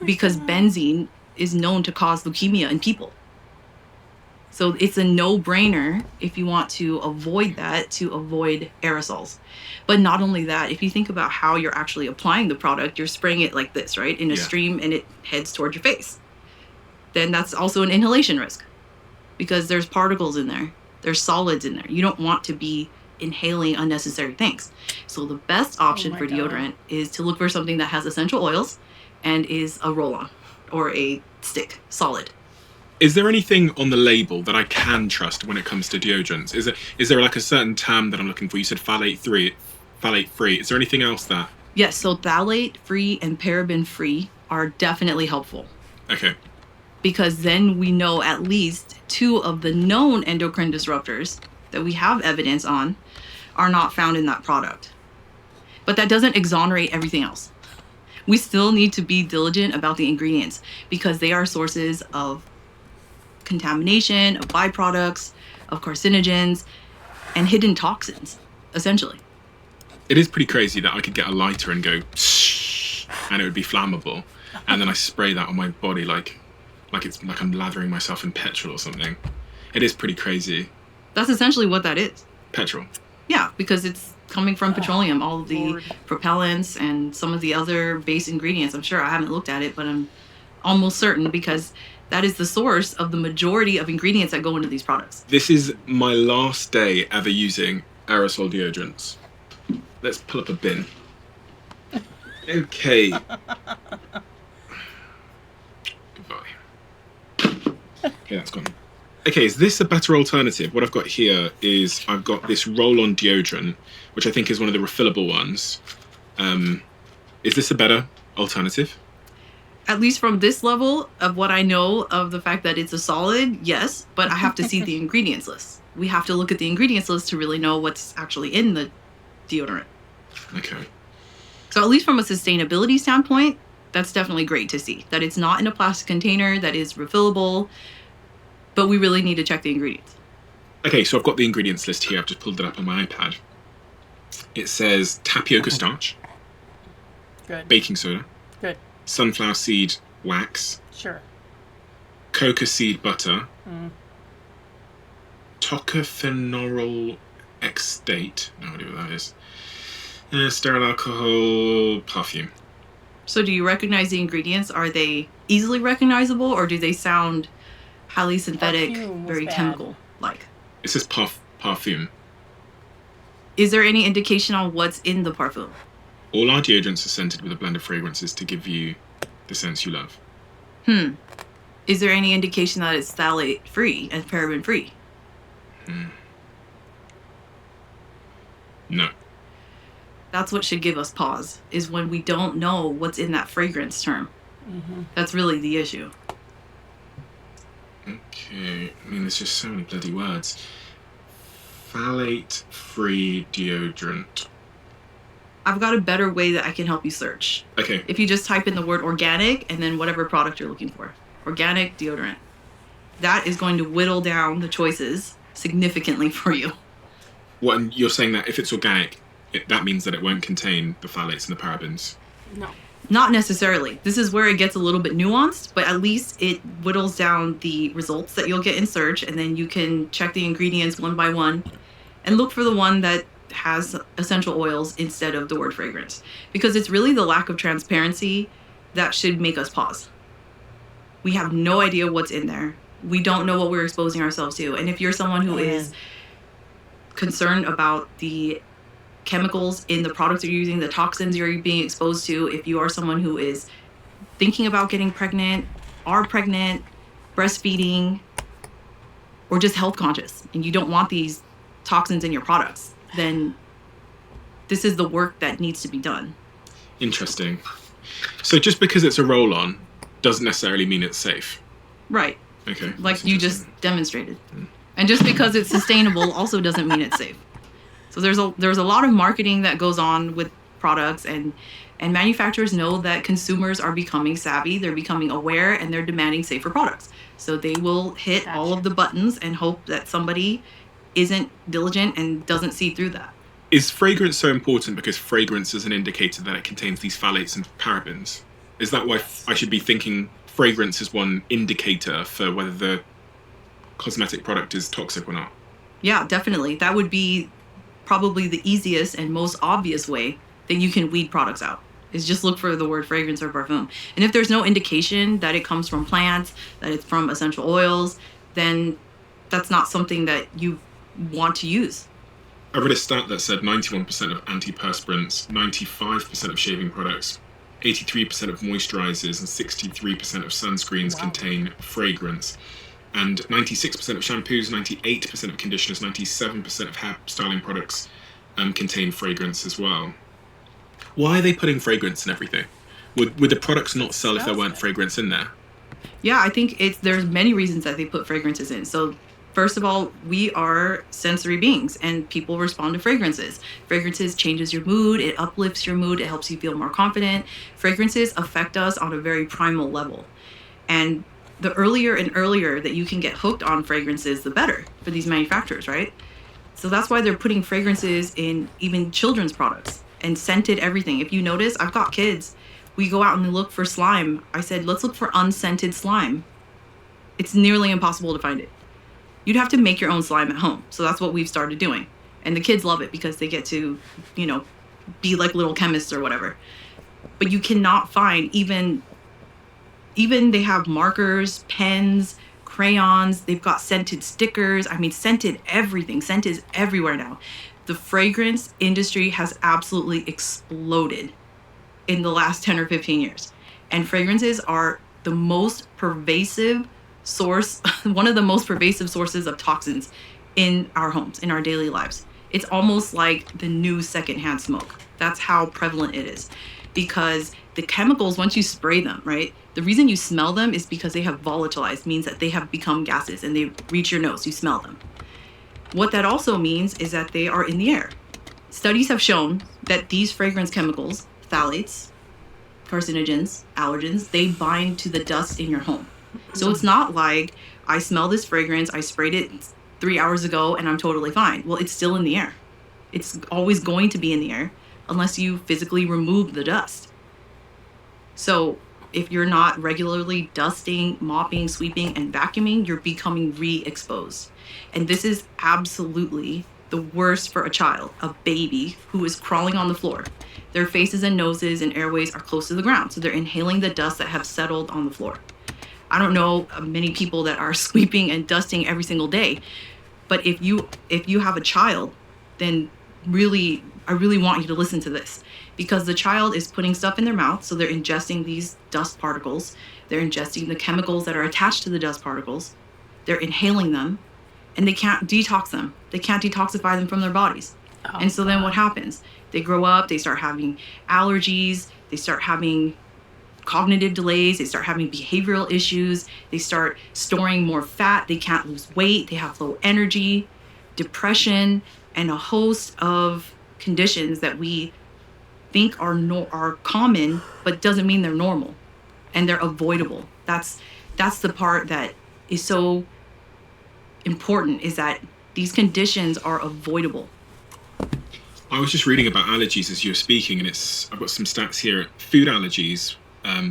Because benzene is known to cause leukemia in people. So it's a no-brainer if you want to avoid that, to avoid aerosols. But not only that, if you think about how you're actually applying the product, you're spraying it like this, right? In a
Yeah.
stream, and it heads towards your face. Then that's also an inhalation risk because there's particles in there. There's solids in there. You don't want to be inhaling unnecessary things. So the best option
my
for
God.
deodorant is to look for something that has essential oils and is a roll-on or a stick, solid.
Is there anything on the label that I can trust when it comes to deodorants? Is there like a certain term that I'm looking for? You said phthalate free. Is there anything else that...
Yes, so phthalate free and paraben free are definitely helpful
Okay.
because then we know at least 2 of the known endocrine disruptors that we have evidence on are not found in that product. But that doesn't exonerate everything else. We still need to be diligent about the ingredients because they are sources of contamination, of byproducts, of carcinogens, and hidden toxins, essentially.
It is pretty crazy that I could get a lighter and go... and it would be flammable. And then I spray that on my body like it's like I'm lathering myself in petrol or something. It is pretty crazy.
That's essentially what that is.
Petrol.
Yeah, because it's coming from petroleum, all of the propellants and some of the other base ingredients. I'm sure I haven't looked at it, but I'm almost certain because that is the source of the majority of ingredients that go into these products.
This is my last day ever using aerosol deodorants. Let's pull up a bin. Okay. Goodbye. Okay, that's gone. Okay, is this a better alternative? What I've got here is I've got this roll-on deodorant, which I think is one of the refillable ones. Is this a better alternative?
At least from this level of what I know of the fact that it's a solid, yes, but I have to see the ingredients list. We have to look at the ingredients list to really know what's actually in the deodorant.
Okay.
So at least from a sustainability standpoint, that's definitely great to see. That it's not in a plastic container, that is refillable, but we really need to check the ingredients.
Okay, so I've got the ingredients list here. I've just pulled it up on my iPad. It says tapioca starch.
Good.
Baking soda.
Good.
Sunflower seed wax.
Sure.
Coca seed butter. Tocophenol extate. No idea what that is. Sterile alcohol, perfume.
So do you recognize the ingredients? Are they easily recognizable, or do they sound highly synthetic, very chemical-like?
It says parfum.
Is there any indication on what's in the parfum?
All our deodorants are scented with a blend of fragrances to give you the sense you love.
Is there any indication that it's phthalate-free and paraben-free?
No.
That's what should give us pause, is when we don't know what's in that fragrance term. That's really the issue.
Okay, I mean, there's just so many bloody words. Phthalate-free deodorant.
I've got a better way that I can help you search.
Okay.
If you just type in the word organic and then whatever product you're looking for. Organic deodorant. That is going to whittle down the choices significantly for you.
What, and you're saying that if it's organic, that means that it won't contain the phthalates and the parabens?
No.
Not necessarily. This is where it gets a little bit nuanced, but at least it whittles down the results that you'll get in search, and then you can check the ingredients one by one and look for the one that has essential oils instead of the word fragrance. Because it's really the lack of transparency that should make us pause. We have no idea what's in there. We don't know what we're exposing ourselves to. And if you're someone who is concerned about the chemicals in the products you're using, the toxins you're being exposed to, if you are someone who is thinking about getting pregnant, are pregnant, breastfeeding, or just health conscious, and you don't want these toxins in your products, then this is the work that needs to be done.
Interesting. So just because it's a roll-on doesn't necessarily mean it's safe?
Right.
Okay.
Like you just demonstrated. And just because it's sustainable also doesn't mean it's safe. So there's a lot of marketing that goes on with products, and manufacturers know that consumers are becoming savvy, they're becoming aware, and they're demanding safer products. So they will hit all of the buttons and hope that somebody isn't diligent and doesn't see through that.
Is fragrance so important because fragrance is an indicator that it contains these phthalates and parabens? Is that why I should be thinking fragrance is one indicator for whether the cosmetic product is toxic or not?
Yeah, definitely. That would be probably the easiest and most obvious way that you can weed products out, is just look for the word fragrance or parfum. And if there's no indication that it comes from plants, that it's from essential oils, then that's not something that you want to use.
I read a stat that said 91% of antiperspirants, 95% of shaving products, 83% of moisturizers, and 63% of sunscreens contain fragrance. And 96% of shampoos, 98% of conditioners, 97% of hair styling products contain fragrance as well. Why are they putting fragrance in everything? Would the products not sell if there weren't fragrance in there?
Yeah, I think there's many reasons that they put fragrances in. So first of all, we are sensory beings and people respond to fragrances. Fragrances changes your mood, it uplifts your mood, it helps you feel more confident. Fragrances affect us on a very primal level. And the earlier and earlier that you can get hooked on fragrances, the better for these manufacturers, right? So that's why they're putting fragrances in even children's products and scented everything. If you notice, I've got kids we go out and look for slime. I said, let's look for unscented slime. It's nearly impossible to find it. You'd have to make your own slime at home. So that's what we've started doing. And the kids love it because they get to, you know, be like little chemists or whatever. But you cannot find even they have markers, pens, crayons. They've got scented stickers. I mean, scented everything. Scent is everywhere now. The fragrance industry has absolutely exploded in the last 10 or 15 years. And fragrances are the most pervasive source, one of the most pervasive sources of toxins in our homes, in our daily lives. It's almost like the new secondhand smoke. That's how prevalent it is. Because the chemicals, once you spray them, right? The reason you smell them is because they have volatilized, means that they have become gases and they reach your nose, you smell them. What that also means is that they are in the air. Studies have shown that these fragrance chemicals, phthalates, carcinogens, allergens, they bind to the dust in your home. So it's not like I smell this fragrance, I sprayed it 3 hours ago and I'm totally fine. Well, it's still in the air. It's always going to be in the air unless you physically remove the dust. So if you're not regularly dusting, mopping, sweeping, and vacuuming, you're becoming re-exposed. And this is absolutely the worst for a child, a baby who is crawling on the floor. Their faces and noses and airways are close to the ground, so they're inhaling the dust that have settled on the floor. I don't know many people that are sweeping and dusting every single day, but if you have a child, then I really want you to listen to this, because the child is putting stuff in their mouth, so they're ingesting these dust particles, they're ingesting the chemicals that are attached to the dust particles, they're inhaling them, and they can't detox them. They can't detoxify them from their bodies. And so then what happens? They grow up, they start having allergies, they start having cognitive delays, they start having behavioral issues, they start storing more fat, they can't lose weight, they have low energy, depression, and a host of conditions that we think are common, but doesn't mean they're normal and they're avoidable. That's the part that is so important, is that these conditions are avoidable.
I was just reading about allergies as you were speaking, and I've got some stats here. Food allergies,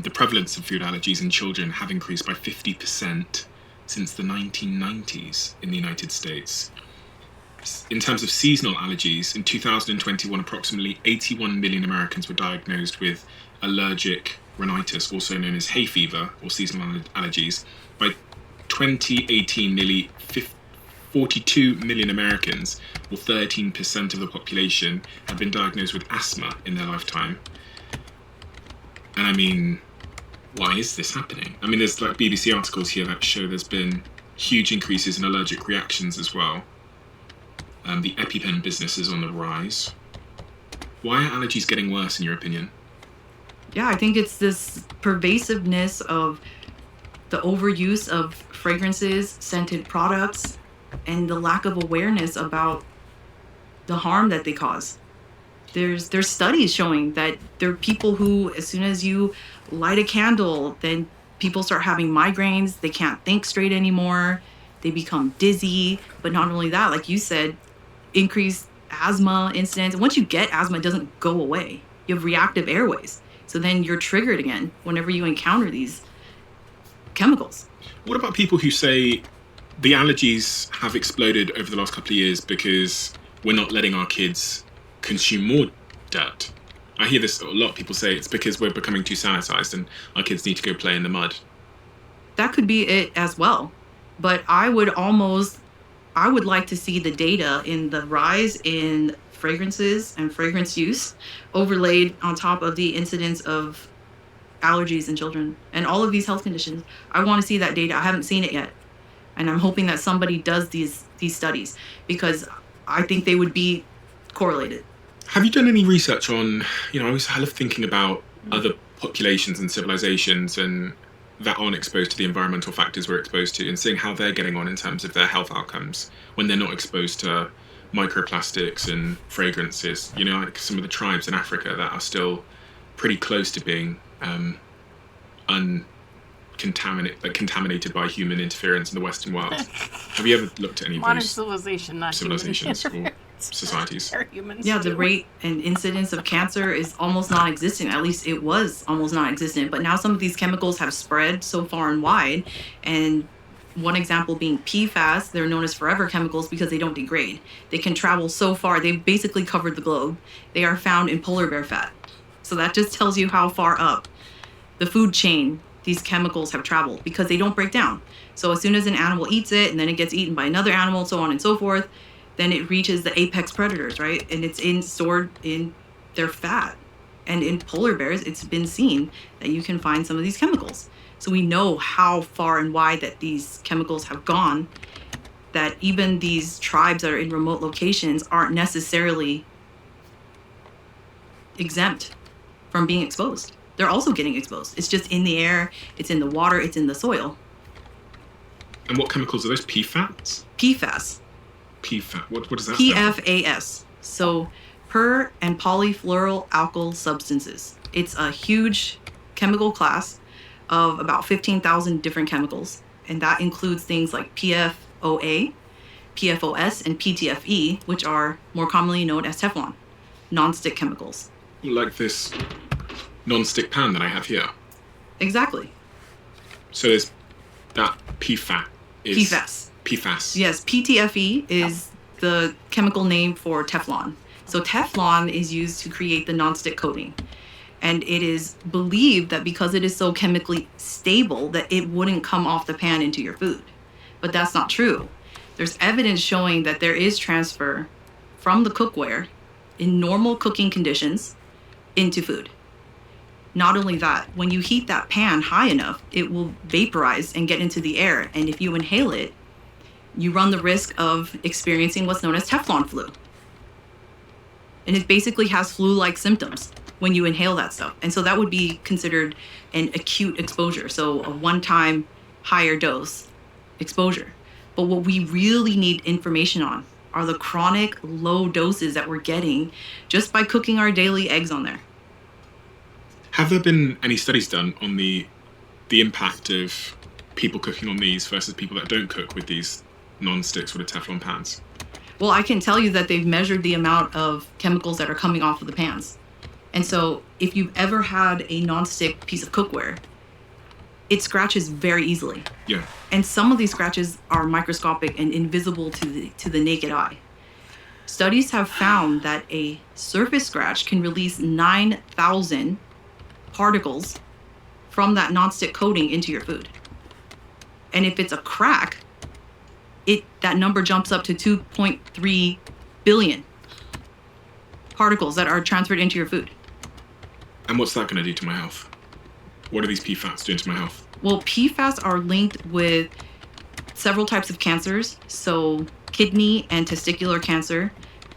the prevalence of food allergies in children have increased by 50% since the 1990s in the United States. In terms of seasonal allergies, in 2021, approximately 81 million Americans were diagnosed with allergic rhinitis, also known as hay fever or seasonal allergies. By 2018, nearly 42 million Americans, or 13% of the population, have been diagnosed with asthma in their lifetime. And I mean, why is this happening? I mean, there's like BBC articles here that show there's been huge increases in allergic reactions as well. The EpiPen business is on the rise. Why are allergies getting worse, in your opinion?
Yeah, I think it's this pervasiveness of the overuse of fragrances, scented products, and the lack of awareness about the harm that they cause. There's studies showing that there are people who, as soon as you light a candle, then people start having migraines, they can't think straight anymore, they become dizzy. But not only that, like you said, increased asthma incidents. Once you get asthma, it doesn't go away. You have reactive airways. So then you're triggered again whenever you encounter these chemicals.
What about people who say the allergies have exploded over the last couple of years because we're not letting our kids consume more dirt? I hear this a lot. People say it's because we're becoming too sanitized and our kids need to go play in the mud.
That could be it as well. But I would like to see the data in the rise in fragrances and fragrance use overlaid on top of the incidence of allergies in children and all of these health conditions. I want to see that data. I haven't seen it yet. And I'm hoping that somebody does these studies, because I think they would be correlated.
Have you done any research on, I love thinking about other populations and civilizations and that aren't exposed to the environmental factors we're exposed to, and seeing how they're getting on in terms of their health outcomes when they're not exposed to microplastics and fragrances. Like some of the tribes in Africa that are still pretty close to being contaminated by human interference in the Western world. Have you ever looked at any of
modern
those
civilization, not
civilizations? societies.
They're humans.
Yeah,
too.
the rate and incidence of cancer is almost non-existent. At least it was almost non-existent. But now some of these chemicals have spread so far and wide. And one example being PFAS. They're known as forever chemicals because they don't degrade. They can travel so far. They've basically covered the globe. They are found in polar bear fat. So that just tells you how far up the food chain these chemicals have traveled, because they don't break down. So as soon as an animal eats it, and then it gets eaten by another animal, so on and so forth, then it reaches the apex predators, right? And it's stored in their fat. And in polar bears, it's been seen that you can find some of these chemicals. So we know how far and wide that these chemicals have gone, that even these tribes that are in remote locations aren't necessarily exempt from being exposed. They're also getting exposed. It's just in the air, it's in the water, it's in the soil.
And what chemicals are those? PFAS?
PFAS.
PFAS. What does that stand for?
PFAS. So per and polyfluoroalkyl substances. It's a huge chemical class of about 15,000 different chemicals. And that includes things like PFOA, PFOS, and PTFE, which are more commonly known as Teflon, non-stick chemicals.
Like this non-stick pan that I have here.
Exactly.
So there's that PFAS.
PFAS.
PFAS.
Yes, PTFE is the chemical name for Teflon. So Teflon is used to create the non-stick coating. And it is believed that because it is so chemically stable that it wouldn't come off the pan into your food. But that's not true. There's evidence showing that there is transfer from the cookware in normal cooking conditions into food. Not only that, when you heat that pan high enough, it will vaporize and get into the air. And if you inhale it, you run the risk of experiencing what's known as Teflon flu. And it basically has flu-like symptoms when you inhale that stuff. And so that would be considered an acute exposure. So a one-time higher dose exposure. But what we really need information on are the chronic low doses that we're getting just by cooking our daily eggs on there.
Have there been any studies done on the impact of people cooking on these versus people that don't cook with these non-stick sort of Teflon pans?
Well, I can tell you that they've measured the amount of chemicals that are coming off of the pans. And so if you've ever had a non-stick piece of cookware, it scratches very easily.
Yeah.
And some of these scratches are microscopic and invisible to the naked eye. Studies have found that a surface scratch can release 9,000 particles from that non-stick coating into your food. And if it's a crack, that number jumps up to 2.3 billion particles that are transferred into your food.
And what's that going to do to my health? What are these PFAS doing to my health?
Well, PFAS are linked with several types of cancers. So kidney and testicular cancer,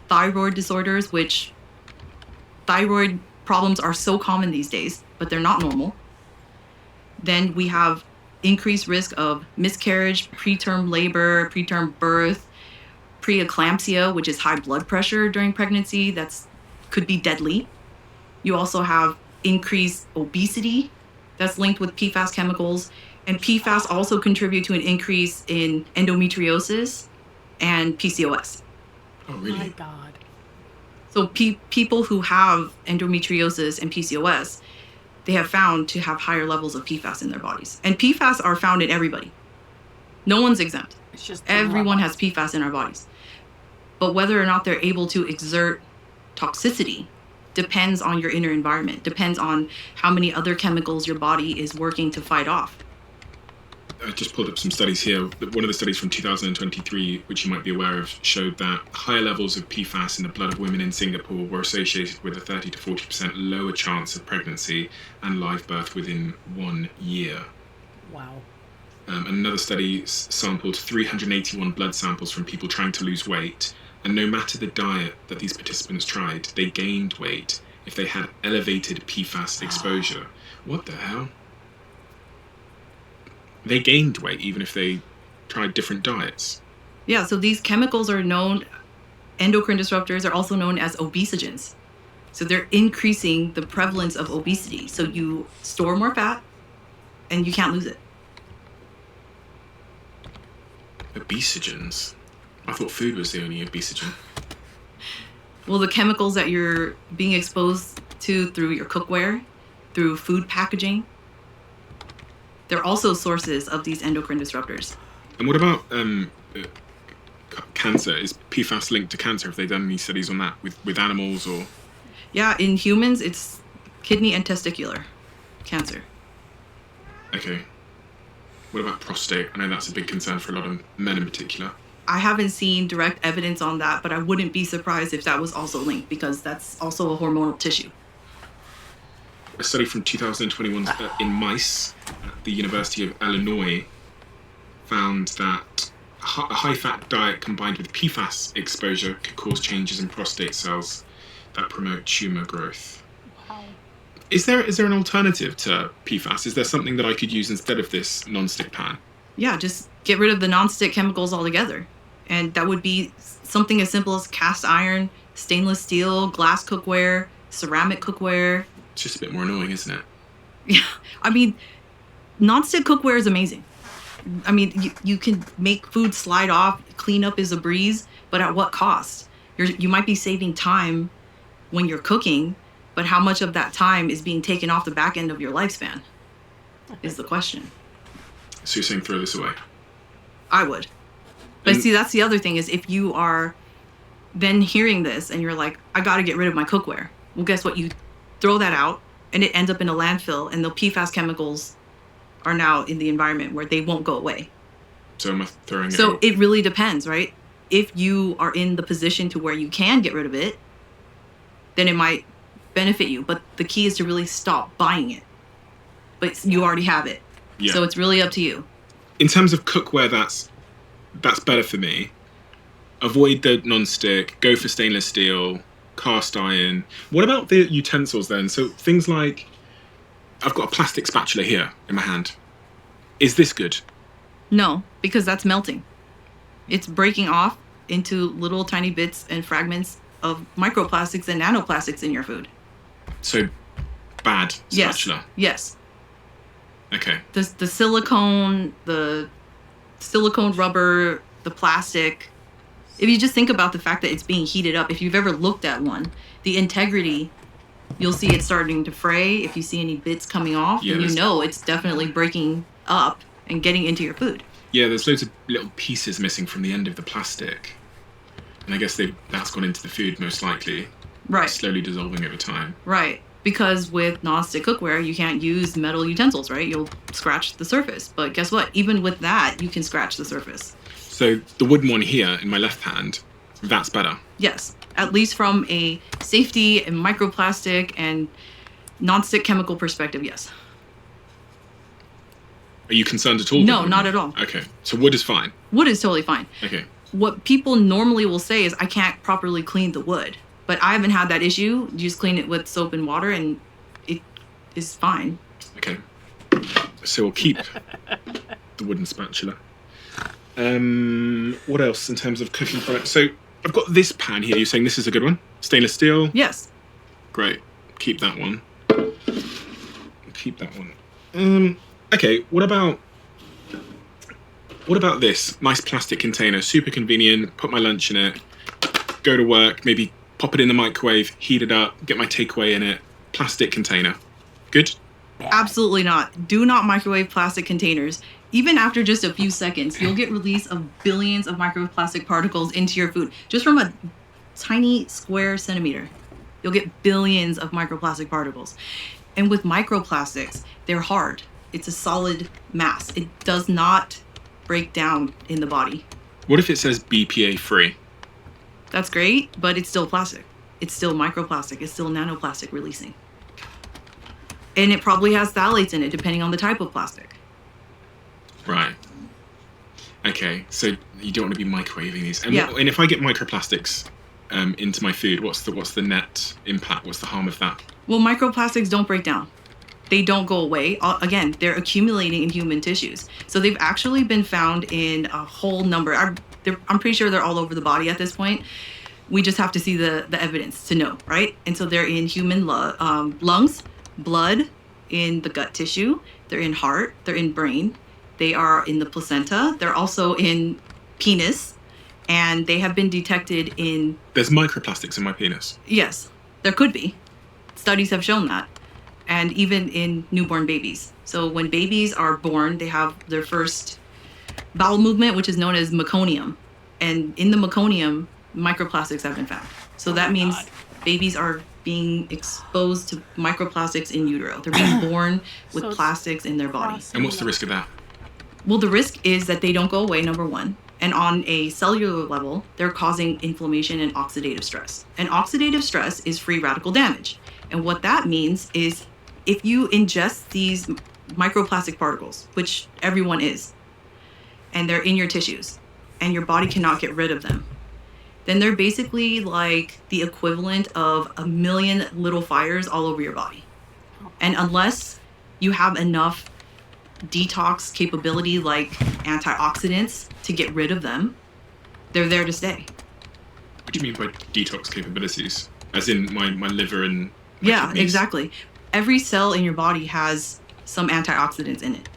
thyroid disorders, which thyroid problems are so common these days, but they're not normal. Then we have increased risk of miscarriage, preterm labor, preterm birth, preeclampsia, which is high blood pressure during pregnancy. That's could be deadly. You also have increased obesity that's linked with PFAS chemicals. And PFAS also contribute to an increase in endometriosis and PCOS.
Oh, really?
My God.
So people who have endometriosis and PCOS, they have found to have higher levels of PFAS in their bodies. And PFAS are found in everybody. No one's exempt.
It's just
Everyone has PFAS in our bodies. But whether or not they're able to exert toxicity depends on your inner environment, depends on how many other chemicals your body is working to fight off.
I just pulled up some studies here. One of the studies from 2023, which you might be aware of, showed that higher levels of PFAS in the blood of women in Singapore were associated with a 30 to 40% lower chance of pregnancy and live birth within 1 year.
Wow.
Another study sampled 381 blood samples from people trying to lose weight, and no matter the diet that these participants tried, they gained weight if they had elevated PFAS exposure. What the hell? They gained weight even if they tried different diets.
Yeah, so these chemicals are known, endocrine disruptors are also known as obesogens. So they're increasing the prevalence of obesity. So you store more fat and you can't lose it.
Obesogens? I thought food was the only obesogen.
Well, the chemicals that you're being exposed to through your cookware, through food packaging, they're also sources of these endocrine disruptors.
And what about cancer? Is PFAS linked to cancer? Have they done any studies on that with animals or?
Yeah, in humans, it's kidney and testicular cancer.
Okay. What about prostate? I know that's a big concern for a lot of men in particular.
I haven't seen direct evidence on that, but I wouldn't be surprised if that was also linked, because that's also a hormonal tissue.
A study from 2021 in mice at the University of Illinois found that a high-fat diet combined with PFAS exposure could cause changes in prostate cells that promote tumor growth.
Wow.
Is there an alternative to PFAS? Is there something that I could use instead of this non-stick pan?
Yeah, just get rid of the non-stick chemicals altogether. And that would be something as simple as cast iron, stainless steel, glass cookware, ceramic cookware.
It's just a bit more annoying, isn't it?
Yeah, I mean, non-stick cookware is amazing. I mean, you can make food slide off, cleanup is a breeze, but at what cost? You might be saving time when you're cooking, but how much of that time is being taken off the back end of your lifespan is the question.
So you're saying throw this away?
I would. But see, that's the other thing, is if you are then hearing this and you're like, I got to get rid of my cookware. Well, guess what? You throw that out and it ends up in a landfill, and the PFAS chemicals are now in the environment where they won't go away.
So am I throwing it
So
out?
it really depends, right? If you are in the position to where you can get rid of it, then it might benefit you. But the key is to really stop buying it. But you already have it.
Yeah.
So it's really up to you.
In terms of cookware, that's better for me. Avoid the non-stick, go for stainless steel, cast iron. What about the utensils then? So things like, I've got a plastic spatula here in my hand. Is this good?
No, because that's melting. It's breaking off into little tiny bits and fragments of microplastics and nanoplastics in your food.
So bad spatula?
Yes.
Okay.
The silicone, the silicone rubber, the plastic. If you just think about the fact that it's being heated up, if you've ever looked at one, the integrity, you'll see it starting to fray. If you see any bits coming off,
Yeah,
then you know it's definitely breaking up and getting into your food.
Yeah, there's loads of little pieces missing from the end of the plastic. And I guess that's gone into the food most likely.
Right.
Slowly dissolving over time.
Right. Because with non-stick cookware, you can't use metal utensils, right? You'll scratch the surface. But guess what? Even with that, you can scratch the surface.
So the wooden one here in my left hand, that's better.
Yes. At least from a safety and microplastic and non-stick chemical perspective, yes.
Are you concerned at all?
No, not at all.
Okay. So wood is fine.
Wood is totally fine.
Okay.
What people normally will say is, I can't properly clean the wood. But I haven't had that issue. You just clean it with soap and water and it is fine.
Okay. So we'll keep the wooden spatula. What else in terms of cooking products? So I've got this pan here. You're saying this is a good one? Stainless steel?
Yes.
Great. Keep that one. Keep that one. Okay, what about this? Nice plastic container. Super convenient. Put my lunch in it. Go to work. Maybe pop it in the microwave. Heat it up. Get my takeaway in it. Plastic container. Good?
Absolutely not. Do not microwave plastic containers. Even after just a few seconds, you'll get release of billions of microplastic particles into your food. Just from a tiny square centimeter, you'll get billions of microplastic particles. And with microplastics, they're hard. It's a solid mass. It does not break down in the body.
What if it says BPA free?
That's great, but it's still plastic. It's still microplastic. It's still nanoplastic releasing. And it probably has phthalates in it, depending on the type of plastic.
Right. Okay, so you don't want to be microwaving these. And,
Yeah.
and if I get microplastics into my food, what's the net impact? What's the harm of that?
Well, microplastics don't break down. They don't go away. Again, they're accumulating in human tissues. So they've actually been found in a whole number. I'm pretty sure they're all over the body at this point. We just have to see the evidence to know, right? And so they're in human lungs, blood, in the gut tissue. They're in heart. They're in brain. They are in the placenta. They're also in penis And they have been detected in...
There's microplastics in my penis.
Yes, there could be. Studies have shown that. And even in newborn babies. So when babies are born, they have their first bowel movement, which is known as meconium. And in the meconium, microplastics have been found. So that means babies are being exposed to microplastics in utero. They're being born with plastics in their body.
And what's the risk of that?
Well, the risk is that they don't go away, number one. And on a cellular level, they're causing inflammation and oxidative stress. And oxidative stress is free radical damage. And what that means is if you ingest these microplastic particles, which everyone is, and they're in your tissues, and your body cannot get rid of them, then they're basically like the equivalent of 1 million little fires all over your body. And unless you have enough detox capability like antioxidants to get rid of them, they're there to stay.
What do you mean by detox capabilities? As in my liver and my
Yeah,
kidneys?
exactly. Every cell in your body has some antioxidants in it.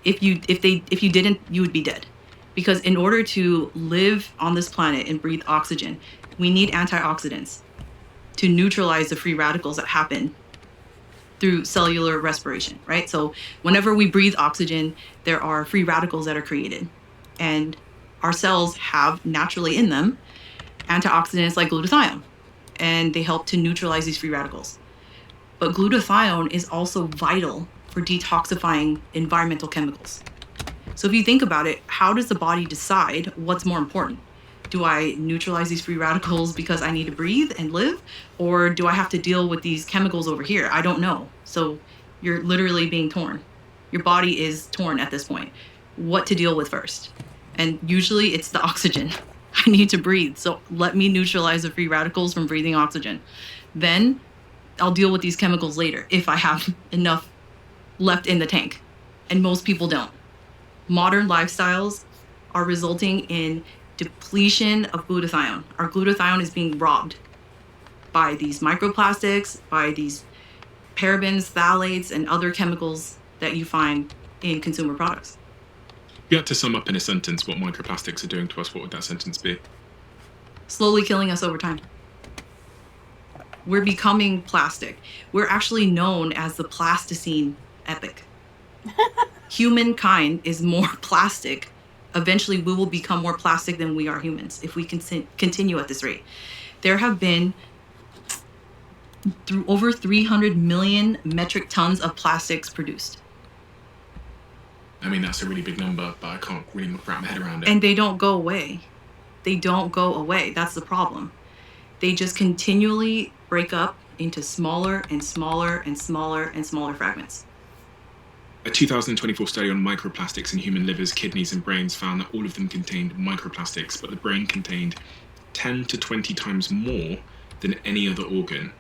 If you didn't, you would be dead. Because in order to live on this planet and breathe oxygen, we need antioxidants to neutralize the free radicals that happen through cellular respiration, right? So whenever we breathe oxygen, there are free radicals that are created. And our cells have naturally in them antioxidants like glutathione, and they help to neutralize these free radicals. But glutathione is also vital for detoxifying environmental chemicals. So if you think about it, how does the body decide what's more important? Do I neutralize these free radicals because I need to breathe and live? Or do I have to deal with these chemicals over here? I don't know. So you're literally being torn. Your body is torn at this point. What to deal with first? And usually it's the oxygen. I need to breathe. So let me neutralize the free radicals from breathing oxygen. Then I'll deal with these chemicals later if I have enough left in the tank. And most people don't. Modern lifestyles are resulting in depletion of glutathione. Our glutathione is being robbed by these microplastics, by these parabens, phthalates, and other chemicals that you find in consumer products.
If you had to sum up in a sentence what microplastics are doing to us, what would that sentence be?
Slowly killing us over time. We're becoming plastic. We're actually known as the Plasticine epoch. Humankind is more plastic. Eventually, we will become more plastic than we are humans if we continue at this rate. There have been over 300 million metric tons of plastics produced.
I mean, that's a really big number, but I can't really wrap my head around it.
And they don't go away. They don't go away. That's the problem. They just continually break up into smaller and smaller and smaller and smaller fragments.
A 2024 study on microplastics in human livers, kidneys, and brains found that all of them contained microplastics, but the brain contained 10 to 20 times more than any other organ.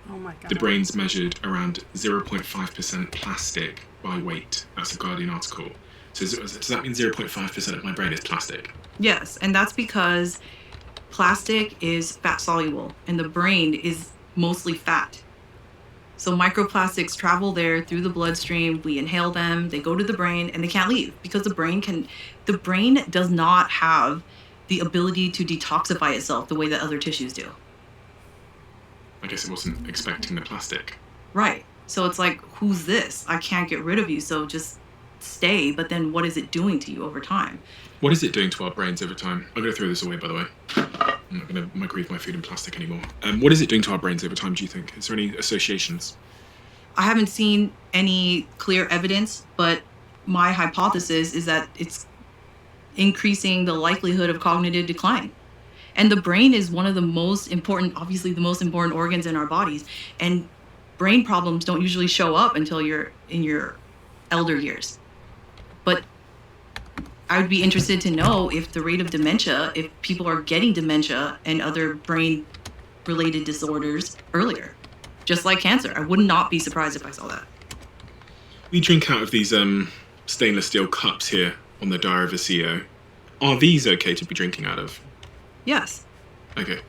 Oh my God.
The brain's measured around 0.5% plastic by weight. That's a Guardian article. So does that mean 0.5% of my brain is plastic?
Yes, and that's because plastic is fat soluble, and the brain is mostly fat. So microplastics travel there through the bloodstream, we inhale them, they go to the brain, and they can't leave because the brain does not have the ability to detoxify itself the way that other tissues do.
I guess it wasn't expecting the plastic.
Right. So it's like, who's this? I can't get rid of you, so just stay. But then what is it doing to you over time?
What is it doing to our brains over time? I'm going to throw this away, by the way. I'm not going to microwave my food in plastic anymore. What is it doing to our brains over time, do you think? Is there any associations?
I haven't seen any clear evidence, but my hypothesis is that it's increasing the likelihood of cognitive decline. And the brain is one of the most important, obviously the most important organs in our bodies. And brain problems don't usually show up until you're in your elder years. But I would be interested to know if the rate of dementia, if people are getting dementia and other brain-related disorders earlier, just like cancer. I would not be surprised if I saw that.
We drink out of these stainless steel cups here on the Diary of a CEO. Are these okay to be drinking out of?
Yes.
Okay.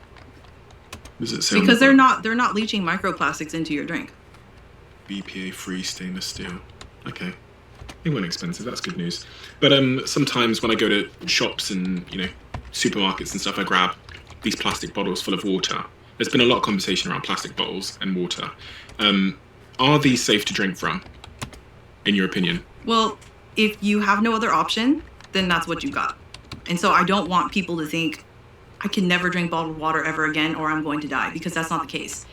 Does it say
because they're not leaching microplastics into your drink.
BPA-free stainless steel. Okay. They weren't expensive. That's good news. But sometimes when I go to shops and supermarkets and stuff, I grab these plastic bottles full of water. There's been a lot of conversation around plastic bottles and water. Are these safe to drink from, in your opinion?
Well, if you have no other option, then that's what you got. And so I don't want people to think I can never drink bottled water ever again or I'm going to die, because that's not the case.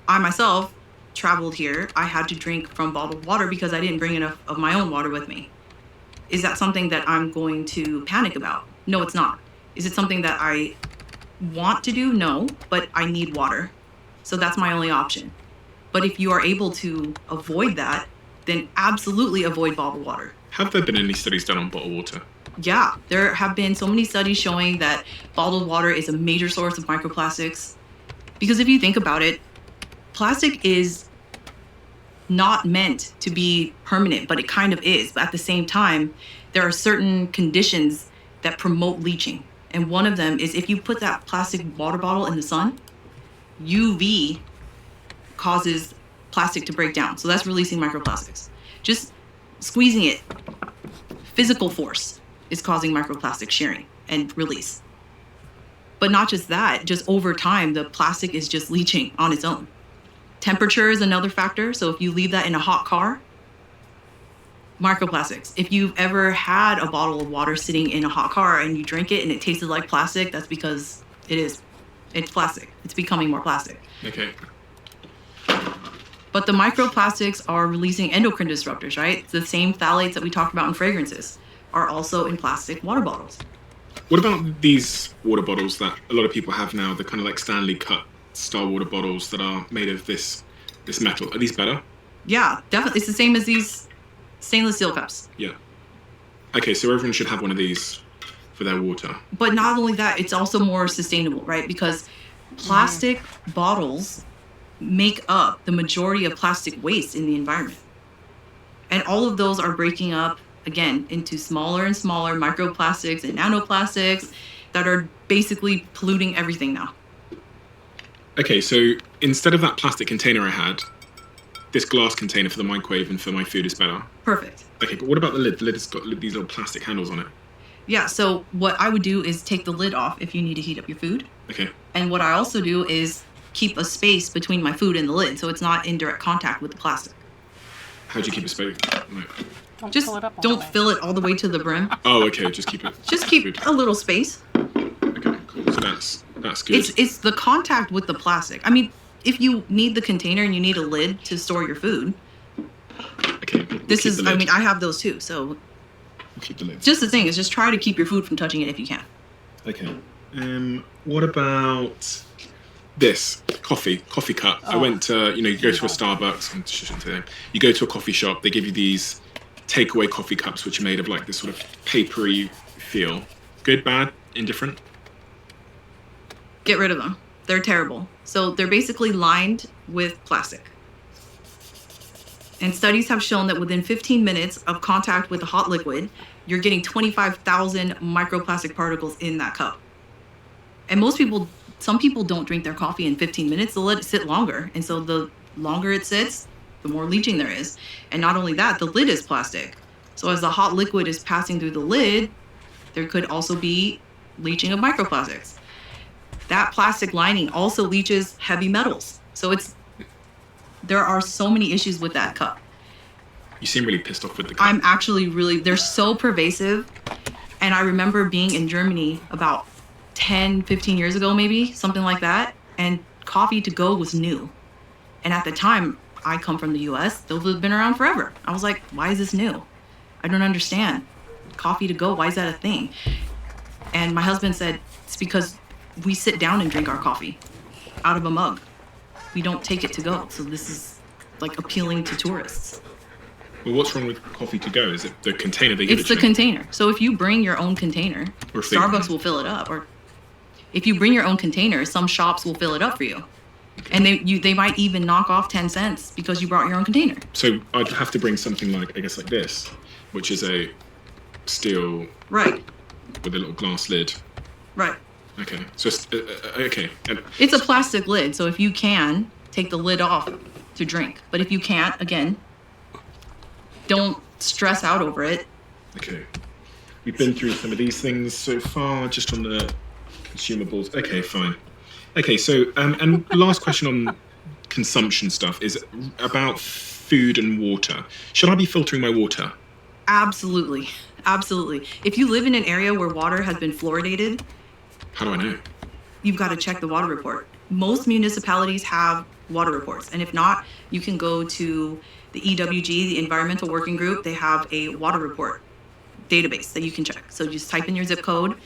I myself traveled here. I had to drink from bottled water because I didn't bring enough of my own water with me. Is that something that I'm going to panic about? No, it's not. Is it something that I want to do? No, but I need water. So that's my only option. But if you are able to avoid that, then absolutely avoid bottled water.
Have there been any studies done on bottled water?
Yeah, there have been so many studies showing that bottled water is a major source of microplastics. Because if you think about it, plastic is not meant to be permanent, but it kind of is. But at the same time, there are certain conditions that promote leaching. And one of them is if you put that plastic water bottle in the sun, UV causes plastic to break down. So that's releasing microplastics. Just squeezing it, physical force is causing microplastic shearing and release. But not just that, just over time, the plastic is just leaching on its own. Temperature is another factor. So if you leave that in a hot car, microplastics. If you've ever had a bottle of water sitting in a hot car and you drink it and it tasted like plastic, that's because it's plastic. It's becoming more plastic.
Okay.
But the microplastics are releasing endocrine disruptors, right? The same phthalates that we talked about in fragrances are also in plastic water bottles.
What about these water bottles that a lot of people have now, the kind of like Stanley Cup style water bottles that are made of this metal? Are these better?
Yeah, definitely. It's the same as these stainless steel cups.
Yeah. Okay, so everyone should have one of these for their water.
But not only that, it's also more sustainable, right? Because plastic bottles make up the majority of plastic waste in the environment. And all of those are breaking up, again, into smaller and smaller microplastics and nanoplastics that are basically polluting everything now.
Okay, so instead of that plastic container I had, this glass container for the microwave and for my food is better.
Perfect.
Okay, but what about the lid? The lid has got these little plastic handles on it.
Yeah, so what I would do is take the lid off if you need to heat up your food.
Okay.
And what I also do is keep a space between my food and the lid so it's not in direct contact with the plastic.
How do you keep a space? Like,
Just don't fill it all the way to the brim.
oh, okay, just keep it.
Just keep a little space.
Okay, cool. So that's good.
It's the contact with the plastic. I mean, if you need the container and you need a lid to store your food,
okay.
I have those too. So
We'll keep the lid.
just the thing is just try to keep your food from touching it if you can.
Okay. What about this coffee cup? I went to, you go to a Starbucks, you go to a coffee shop, they give you these takeaway coffee cups, which are made of like this sort of papery feel. Good, bad, indifferent?
Get rid of them. They're terrible. So they're basically lined with plastic. And studies have shown that within 15 minutes of contact with a hot liquid, you're getting 25,000 microplastic particles in that cup. And some people don't drink their coffee in 15 minutes, they'll let it sit longer. And so the longer it sits, the more leaching there is. And not only that, the lid is plastic. So as the hot liquid is passing through the lid, there could also be leaching of microplastics. That plastic lining also leaches heavy metals. So there are so many issues with that cup.
You seem really pissed off with the cup.
I'm actually they're so pervasive. And I remember being in Germany about 10, 15 years ago, maybe, something like that. And coffee to go was new. And at the time, I come from the US, those have been around forever. I was like, why is this new? I don't understand. Coffee to go, why is that a thing? And my husband said, it's because we sit down and drink our coffee out of a mug. We don't take it to go. So this is like appealing to tourists.
Well, what's wrong with coffee to go? Is it the container they give
It's the container. So if you bring your own container, Starbucks will fill it up. Or if you bring your own container, some shops will fill it up for you. And they might even knock off 10 cents because you brought your own container.
So I'd have to bring something like, I guess, like this, which is a steel...
Right.
With a little glass lid.
Right.
Okay. So, okay.
It's a plastic lid, so if you can, take the lid off to drink. But if you can't, again, don't stress out over it.
Okay. We've been through some of these things so far, just on the consumables. Okay, fine. Okay, so, and last question on consumption stuff is about food and water. Should I be filtering my water?
Absolutely. Absolutely. If you live in an area where water has been fluoridated,
how do I know?
You've got to check the water report. Most municipalities have water reports. And if not, you can go to the EWG, the Environmental Working Group. They have a water report database that you can check. So just type in your zip code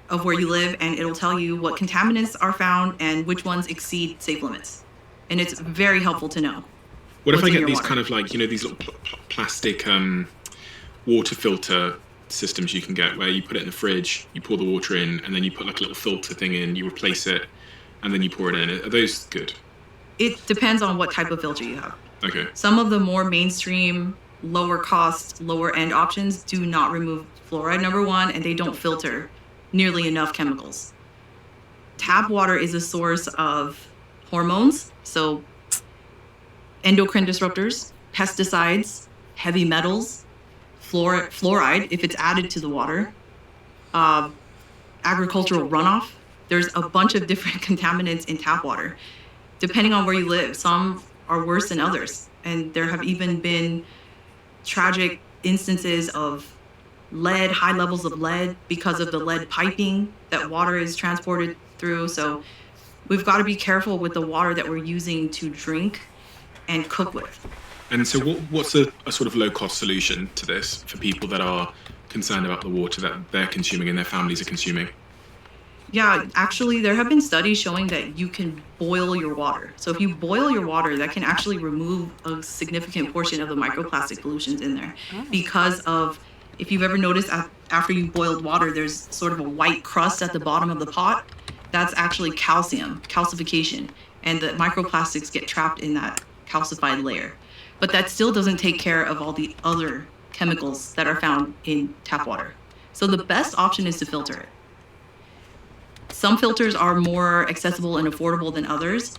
of where you live, and it'll tell you what contaminants are found and which ones exceed safe limits. And it's very helpful to know.
What if I get these kind of like, these little plastic water filter systems you can get where you put it in the fridge, you pour the water in, and then you put like a little filter thing in, you replace it, and then you pour it in. Are those good?
It depends on what type of filter you have.
Okay.
Some of the more mainstream, lower cost, lower end options do not remove fluoride, number one, and they don't filter nearly enough chemicals. Tap water is a source of hormones, so endocrine disruptors, pesticides, heavy metals, fluoride, if it's added to the water, agricultural runoff. There's a bunch of different contaminants in tap water, depending on where you live. Some are worse than others. And there have even been tragic instances of lead, high levels of lead, because of the lead piping that water is transported through. So we've got to be careful with the water that we're using to drink and cook with.
And so what's a sort of low-cost solution to this for people that are concerned about the water that they're consuming and their families are consuming?
Yeah, actually, there have been studies showing that you can boil your water. So if you boil your water, that can actually remove a significant portion of the microplastic pollutions in there. Because of, if you've ever noticed after you boiled water, there's sort of a white crust at the bottom of the pot. That's actually calcification. And the microplastics get trapped in that calcified layer. But that still doesn't take care of all the other chemicals that are found in tap water. So the best option is to filter it. Some filters are more accessible and affordable than others.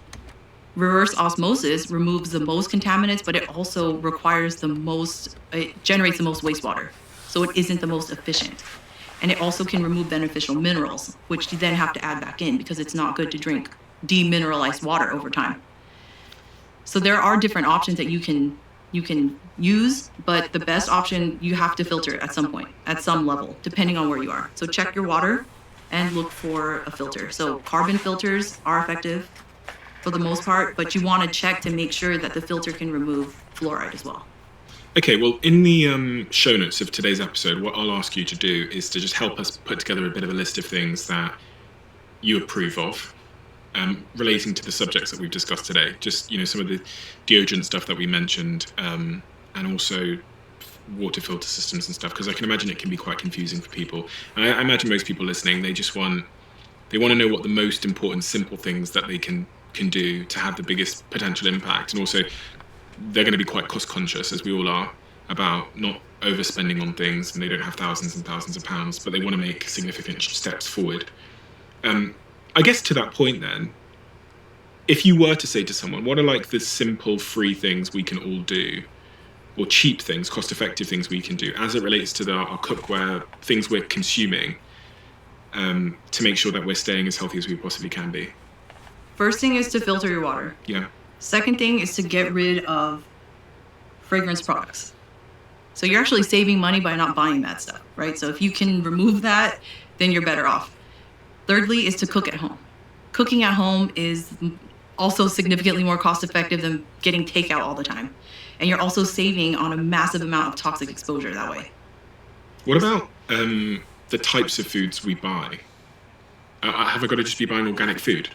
Reverse osmosis removes the most contaminants, but it also it generates the most wastewater. So it isn't the most efficient. And it also can remove beneficial minerals, which you then have to add back in because it's not good to drink demineralized water over time. So there are different options that you can use, but the best option, you have to filter it at some point, at some level, depending on where you are. So check your water and look for a filter. So carbon filters are effective for the most part, but you want to check to make sure that the filter can remove fluoride as well.
Okay, well, in the show notes of today's episode, what I'll ask you to do is to just help us put together a bit of a list of things that you approve of, relating to the subjects that we've discussed today. Just, some of the deodorant stuff that we mentioned, and also water filter systems and stuff, because I can imagine it can be quite confusing for people. And I imagine most people listening, they want to know what the most important simple things that they can do to have the biggest potential impact. And also, they're going to be quite cost conscious, as we all are, about not overspending on things, and they don't have thousands and thousands of pounds, but they want to make significant steps forward. I guess to that point then, if you were to say to someone, what are like the simple free things we can all do, or cheap things, cost-effective things we can do as it relates to our cookware, things we're consuming, to make sure that we're staying as healthy as we possibly can be?
First thing is to filter your water.
Yeah.
Second thing is to get rid of fragrance products. So you're actually saving money by not buying that stuff, right? So if you can remove that, then you're better off. Thirdly is to cook at home. Cooking at home is also significantly more cost effective than getting takeout all the time. And you're also saving on a massive amount of toxic exposure that way.
What about the types of foods we buy? Have I got to just be buying organic food?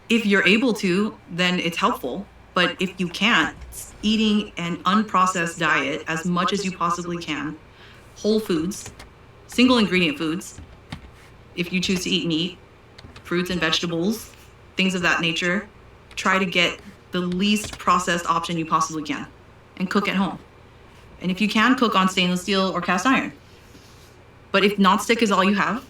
If you're able to, then it's helpful. But if you can't, eating an unprocessed diet as much as you possibly can, whole foods, single ingredient foods, if you choose to eat meat, fruits and vegetables, things of that nature, try to get the least processed option you possibly can and cook at home. And if you can, cook on stainless steel or cast iron. But if nonstick is all you have,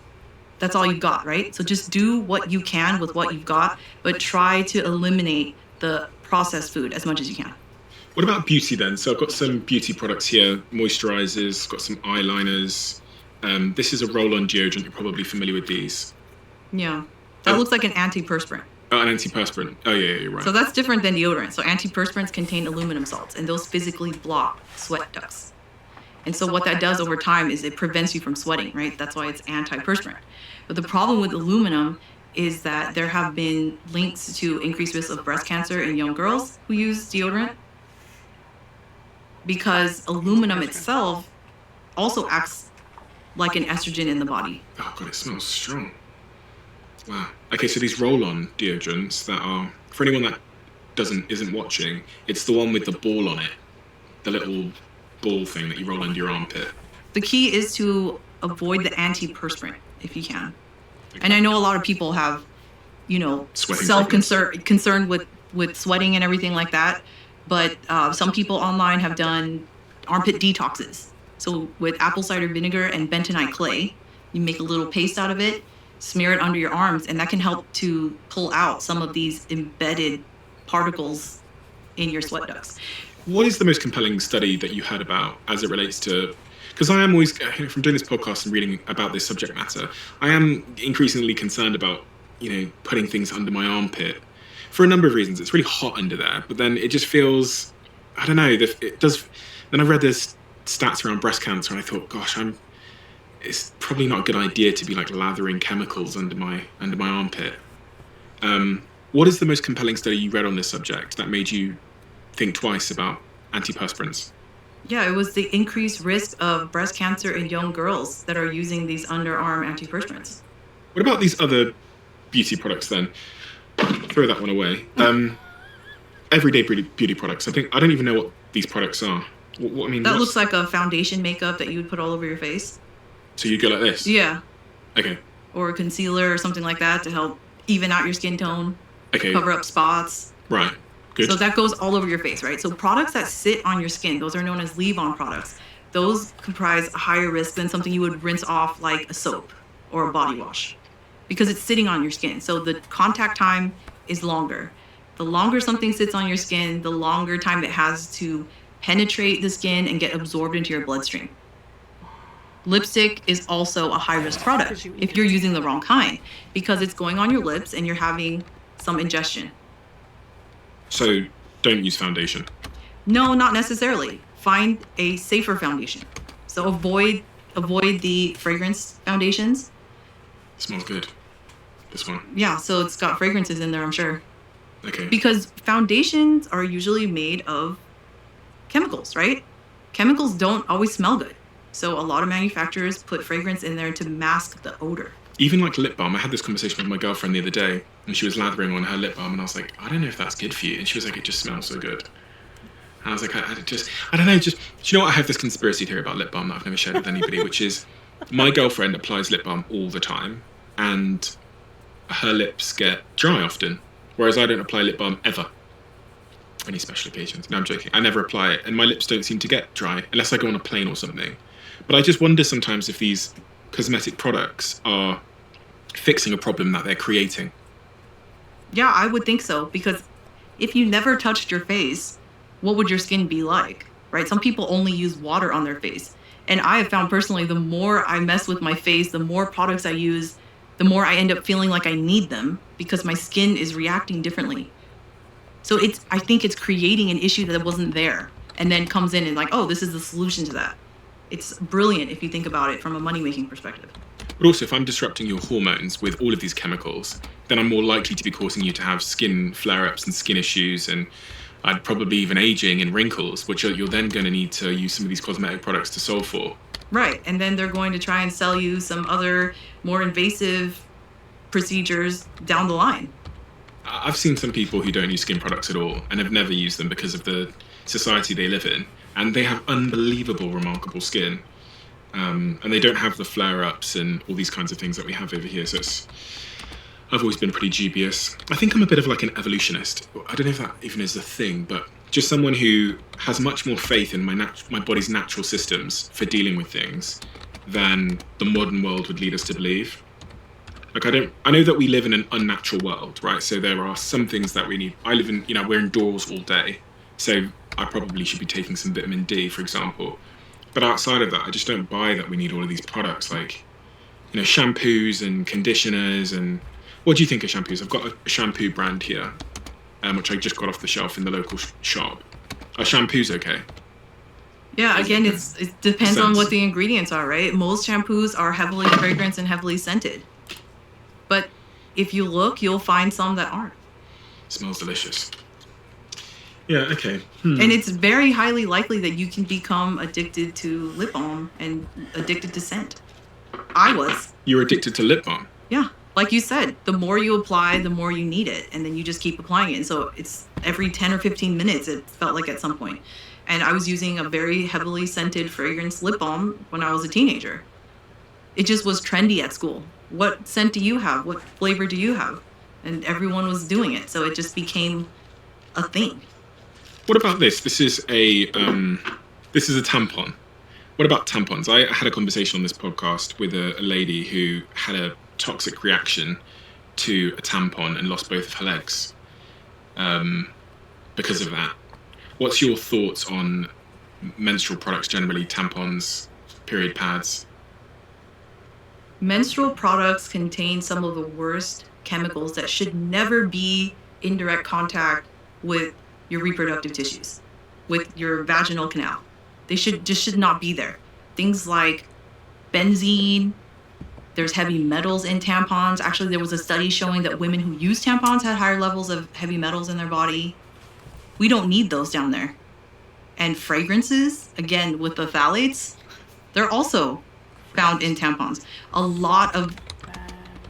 that's all you've got, right? So just do what you can with what you've got, but try to eliminate the processed food as much as you can.
What about beauty then? So I've got some beauty products here, moisturizers, got some eyeliners. This is a roll-on deodorant. You're probably familiar with these.
Yeah. That looks like an antiperspirant.
Oh, an antiperspirant. Oh, yeah, you're right.
So that's different than deodorant. So antiperspirants contain aluminum salts, and those physically block sweat ducts. And so what that does over time is it prevents you from sweating, right? That's why it's antiperspirant. But the problem with aluminum is that there have been links to increased risk of breast cancer in young girls who use deodorant, because aluminum itself also acts like an estrogen in the body.
Oh, God, it smells strong. Wow. Okay, so these roll-on deodorants that are, for anyone that isn't watching, it's the one with the ball on it, the little ball thing that you roll under your armpit.
The key is to avoid the antiperspirant if you can. And I know a lot of people have, concern with sweating and everything like that. But some people online have done armpit detoxes. So with apple cider vinegar and bentonite clay, you make a little paste out of it, smear it under your arms, and that can help to pull out some of these embedded particles in your sweat ducts.
What is the most compelling study that you heard about as it relates to, because I am always, from doing this podcast and reading about this subject matter, I am increasingly concerned about, putting things under my armpit for a number of reasons. It's really hot under there, but then it just feels, I don't know, it does. Then I read this stats around breast cancer and I thought, gosh, it's probably not a good idea to be like lathering chemicals under my armpit. What is the most compelling study you read on this subject that made you think twice about antiperspirants?
Yeah, it was the increased risk of breast cancer in young girls that are using these underarm antiperspirants.
What about these other beauty products then? Throw that one away. Everyday beauty products. I don't even know what these products are.
That looks like a foundation makeup that you would put all over your face.
So you go like this?
Yeah.
Okay.
Or a concealer or something like that to help even out your skin tone.
Okay.
Cover up spots.
Right. Good.
So that goes all over your face, right? So products that sit on your skin, those are known as leave-on products. Those comprise a higher risk than something you would rinse off like a soap or a body wash, because it's sitting on your skin. So the contact time is longer. The longer something sits on your skin, the longer time it has to penetrate the skin and get absorbed into your bloodstream. Lipstick is also a high-risk product if you're using the wrong kind, because it's going on your lips and you're having some ingestion.
So don't use foundation?
No, not necessarily. Find a safer foundation. So avoid the fragrance foundations.
It smells good. This one.
Yeah, so it's got fragrances in there, I'm sure.
Okay.
Because foundations are usually made of chemicals, right? Chemicals don't always smell good. So a lot of manufacturers put fragrance in there to mask the odor.
Even like lip balm. I had this conversation with my girlfriend the other day, and she was lathering on her lip balm, and I was like, I don't know if that's good for you. And she was like, it just smells so good. And I was like, I don't know, do you know what? I have this conspiracy theory about lip balm that I've never shared with anybody, which is my girlfriend applies lip balm all the time, and her lips get dry often, whereas I don't apply lip balm ever. Any special occasions. No, I'm joking. I never apply it, and my lips don't seem to get dry unless I go on a plane or something. But I just wonder sometimes if these cosmetic products are fixing a problem that they're creating.
Yeah, I would think so, because if you never touched your face, what would your skin be like, right? Some people only use water on their face. And I have found personally, the more I mess with my face, the more products I use, the more I end up feeling like I need them because my skin is reacting differently. So I think it's creating an issue that wasn't there and then comes in and like, oh, this is the solution to that. It's brilliant if you think about it from a money-making perspective.
But also, if I'm disrupting your hormones with all of these chemicals, then I'm more likely to be causing you to have skin flare-ups and skin issues, and I'd probably even aging and wrinkles, which you're then going to need to use some of these cosmetic products to solve for.
Right, and then they're going to try and sell you some other more invasive procedures down the line.
I've seen some people who don't use skin products at all and have never used them because of the society they live in, and they have unbelievable, remarkable skin. And they don't have the flare-ups and all these kinds of things that we have over here. So I've always been pretty dubious. I think I'm a bit of like an evolutionist. I don't know if that even is a thing, but just someone who has much more faith in my body's natural systems for dealing with things than the modern world would lead us to believe. Like I know that we live in an unnatural world, right? So there are some things that we need. I live in, we're indoors all day. So I probably should be taking some vitamin D, for example. But outside of that, I just don't buy that we need all of these products like, shampoos and conditioners. And what do you think of shampoos? I've got a shampoo brand here, which I just got off the shelf in the local shop. Are shampoos okay?
Yeah, again, it depends on what the ingredients are, right? Most shampoos are heavily fragranced and heavily scented. But if you look, you'll find some that aren't.
Smells delicious. Yeah, okay.
And it's very highly likely that you can become addicted to lip balm and addicted to scent. I was.
You're addicted to lip balm?
Yeah. Like you said, the more you apply, the more you need it. And then you just keep applying it. And so it's every 10 or 15 minutes, it felt like at some point. And I was using a very heavily scented fragrance lip balm when I was a teenager. It just was trendy at school. What scent do you have? What flavor do you have? And everyone was doing it. So it just became a thing.
What about this? This is a tampon. What about tampons? I had a conversation on this podcast with a lady who had a toxic reaction to a tampon and lost both of her legs because of that. What's your thoughts on menstrual products generally, tampons, period pads?
Menstrual products contain some of the worst chemicals that should never be in direct contact with your reproductive tissues, with your vaginal canal. They should not be there. Things like benzene, there's heavy metals in tampons. Actually, there was a study showing that women who use tampons had higher levels of heavy metals in their body. We don't need those down there. And fragrances, again, with the phthalates, they're also found in tampons. A lot of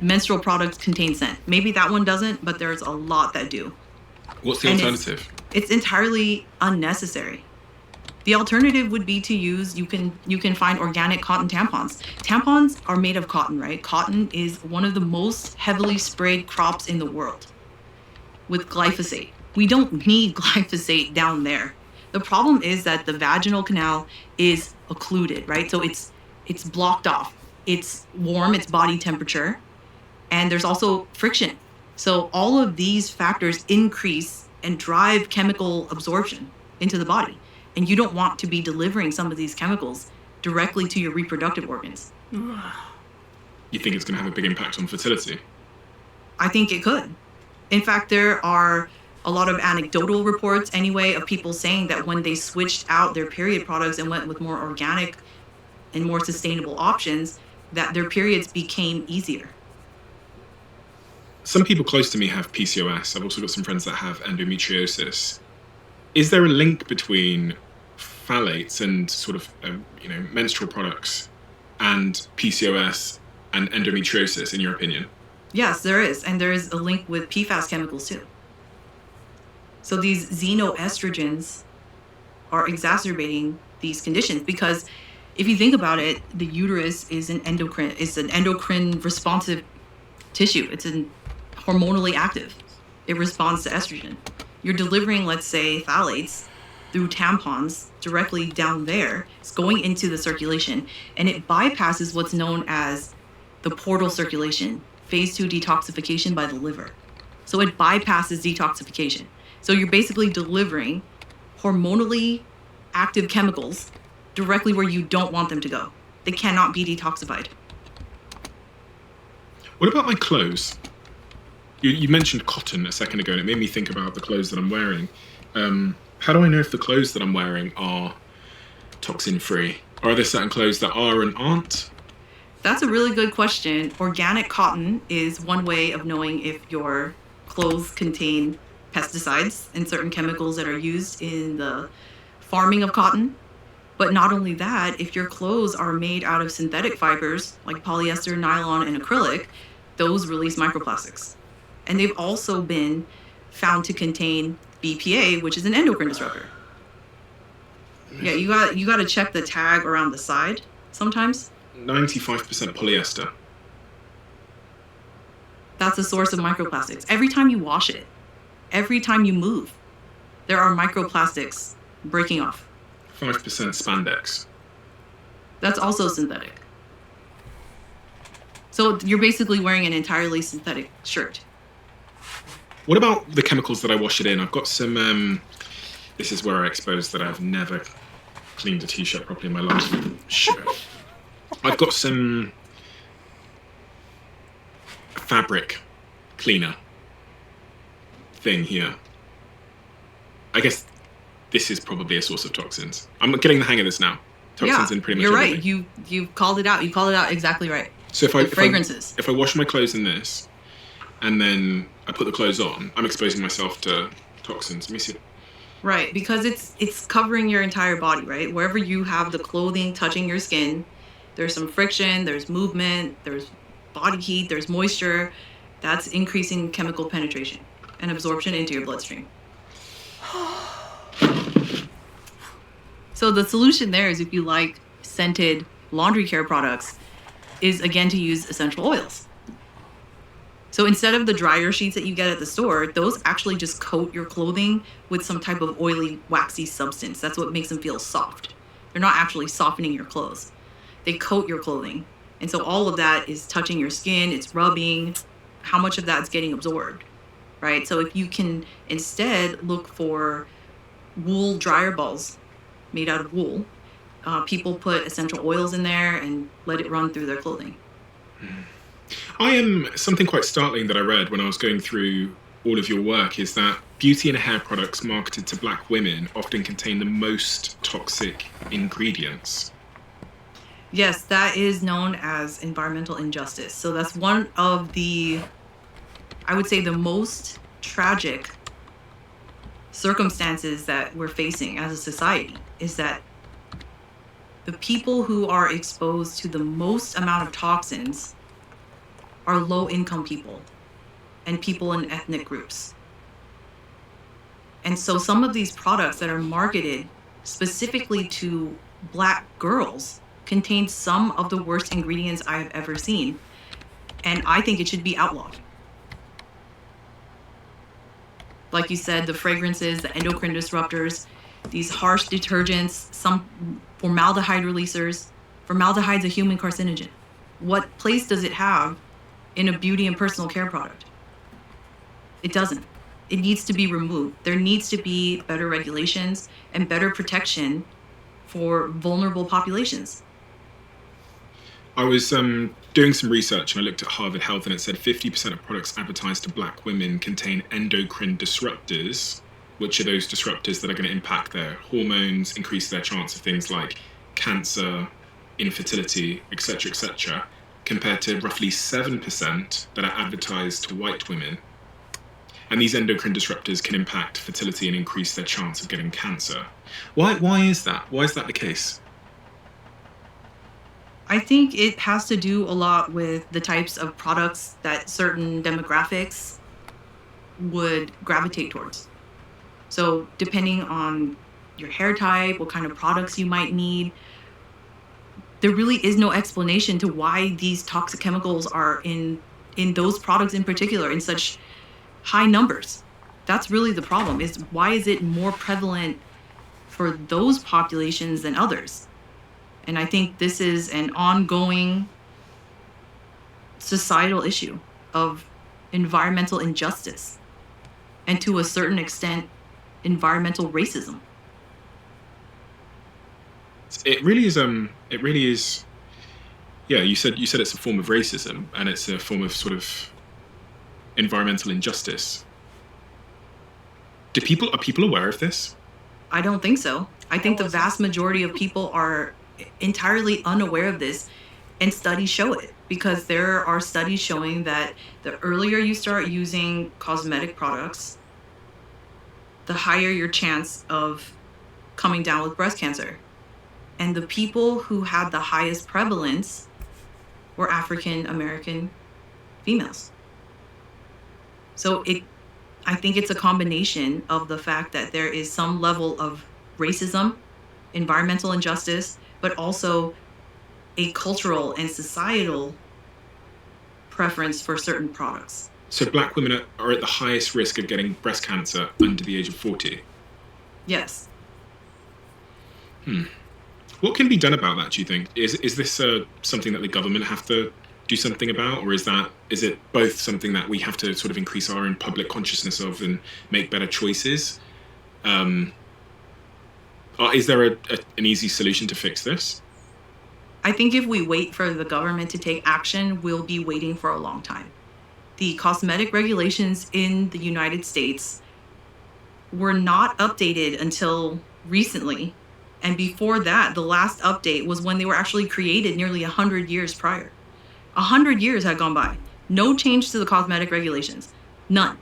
menstrual products contain scent. Maybe that one doesn't, but there's a lot that do.
What's the alternative?
It's entirely unnecessary. The alternative would be to use, you can find organic cotton tampons. Tampons are made of cotton, right? Cotton is one of the most heavily sprayed crops in the world with glyphosate. We don't need glyphosate down there. The problem is that the vaginal canal is occluded, right? So it's blocked off. It's warm, it's body temperature, and there's also friction. So all of these factors increase and drive chemical absorption into the body. And you don't want to be delivering some of these chemicals directly to your reproductive organs.
You think it's going to have a big impact on fertility?
I think it could. In fact, there are a lot of anecdotal reports anyway of people saying that when they switched out their period products and went with more organic and more sustainable options, that their periods became easier.
Some people close to me have PCOS. I've also got some friends that have endometriosis. Is there a link between phthalates and sort of, menstrual products and PCOS and endometriosis, in your opinion?
Yes, there is. And there is a link with PFAS chemicals too. So these xenoestrogens are exacerbating these conditions because if you think about it, the uterus is an endocrine responsive tissue. It's hormonally active. It responds to estrogen. You're delivering, let's say, phthalates through tampons directly down there. It's going into the circulation, and it bypasses what's known as the portal circulation, phase 2 detoxification by the liver. So it bypasses detoxification. So you're basically delivering hormonally active chemicals directly where you don't want them to go. They cannot be detoxified.
What about my clothes? You mentioned cotton a second ago, and it made me think about the clothes that I'm wearing. How do I know if the clothes that I'm wearing are toxin-free? Or are there certain clothes that are and aren't?
That's a really good question. Organic cotton is one way of knowing if your clothes contain pesticides and certain chemicals that are used in the farming of cotton. But not only that, if your clothes are made out of synthetic fibers like polyester, nylon, and acrylic, those release microplastics. And they've also been found to contain BPA, which is an endocrine disruptor. Yeah, you got to check the tag around the side sometimes.
95% polyester.
That's a source of microplastics. Every time you wash it, every time you move, there are microplastics breaking off.
5% spandex.
That's also synthetic. So you're basically wearing an entirely synthetic shirt.
What about the chemicals that I wash it in? I've got some This is where I expose that I've never cleaned a t-shirt properly in my life. Sure. I've got some fabric cleaner thing here. I guess this is probably a source of toxins. I'm getting the hang of this now. Toxins in pretty much everything.
You're right. You've called it out. You called it out exactly right.
So
fragrances.
If I wash my clothes in this, and then I put the clothes on, I'm exposing myself to toxins. Let me see.
Right, because it's covering your entire body, right? Wherever you have the clothing touching your skin, there's some friction, there's movement, there's body heat, there's moisture. That's increasing chemical penetration and absorption into your bloodstream. So the solution there is, if you like scented laundry care products, is again to use essential oils. So instead of the dryer sheets that you get at the store, those actually just coat your clothing with some type of oily, waxy substance. That's what makes them feel soft. They're not actually softening your clothes. They coat your clothing. And so all of that is touching your skin, it's rubbing. How much of that's getting absorbed, right? So if you can instead look for wool dryer balls made out of wool, people put essential oils in there and let it run through their clothing.
Something quite startling that I read when I was going through all of your work is that beauty and hair products marketed to Black women often contain the most toxic ingredients.
Yes, that is known as environmental injustice. So that's one of the, I would say, the most tragic circumstances that we're facing as a society, is that the people who are exposed to the most amount of toxins are low-income people and people in ethnic groups. And so some of these products that are marketed specifically to Black girls contain some of the worst ingredients I've ever seen. And I think it should be outlawed. Like you said, the fragrances, the endocrine disruptors, these harsh detergents, some formaldehyde releasers. Formaldehyde's a human carcinogen. What place does it have in a beauty and personal care product? It doesn't. It needs to be removed. There needs to be better regulations and better protection for vulnerable populations.
I was doing some research and I looked at Harvard Health, and it said 50% of products advertised to Black women contain endocrine disruptors, which are those disruptors that are going to impact their hormones, increase their chance of things like cancer, infertility, etc., compared to roughly 7% that are advertised to white women. And these endocrine disruptors can impact fertility and increase their chance of getting cancer. Why is that? Why is that the case?
I think it has to do a lot with the types of products that certain demographics would gravitate towards. So depending on your hair type, what kind of products you might need, there really is no explanation to why these toxic chemicals are in those products in particular in such high numbers. That's really the problem, is why is it more prevalent for those populations than others? And I think this is an ongoing societal issue of environmental injustice and, to a certain extent, environmental racism.
It really is. Yeah, you said it's a form of racism, and it's a form of sort of environmental injustice. Are people aware of this?
I don't think so. I think the vast majority of people are entirely unaware of this, and studies show it, because there are studies showing that the earlier you start using cosmetic products, the higher your chance of coming down with breast cancer. And the people who had the highest prevalence were African American females. So I think it's a combination of the fact that there is some level of racism, environmental injustice, but also a cultural and societal preference for certain products.
So Black women are at the highest risk of getting breast cancer under the age of 40?
Yes.
What can be done about that, do you think? Is this something that the government have to do something about, or is it both something that we have to sort of increase our own public consciousness of and make better choices? Is there an easy solution to fix this?
I think if we wait for the government to take action, we'll be waiting for a long time. The cosmetic regulations in the United States were not updated until recently. And before that, the last update was when they were actually created nearly 100 years prior. 100 years had gone by. No change to the cosmetic regulations. None.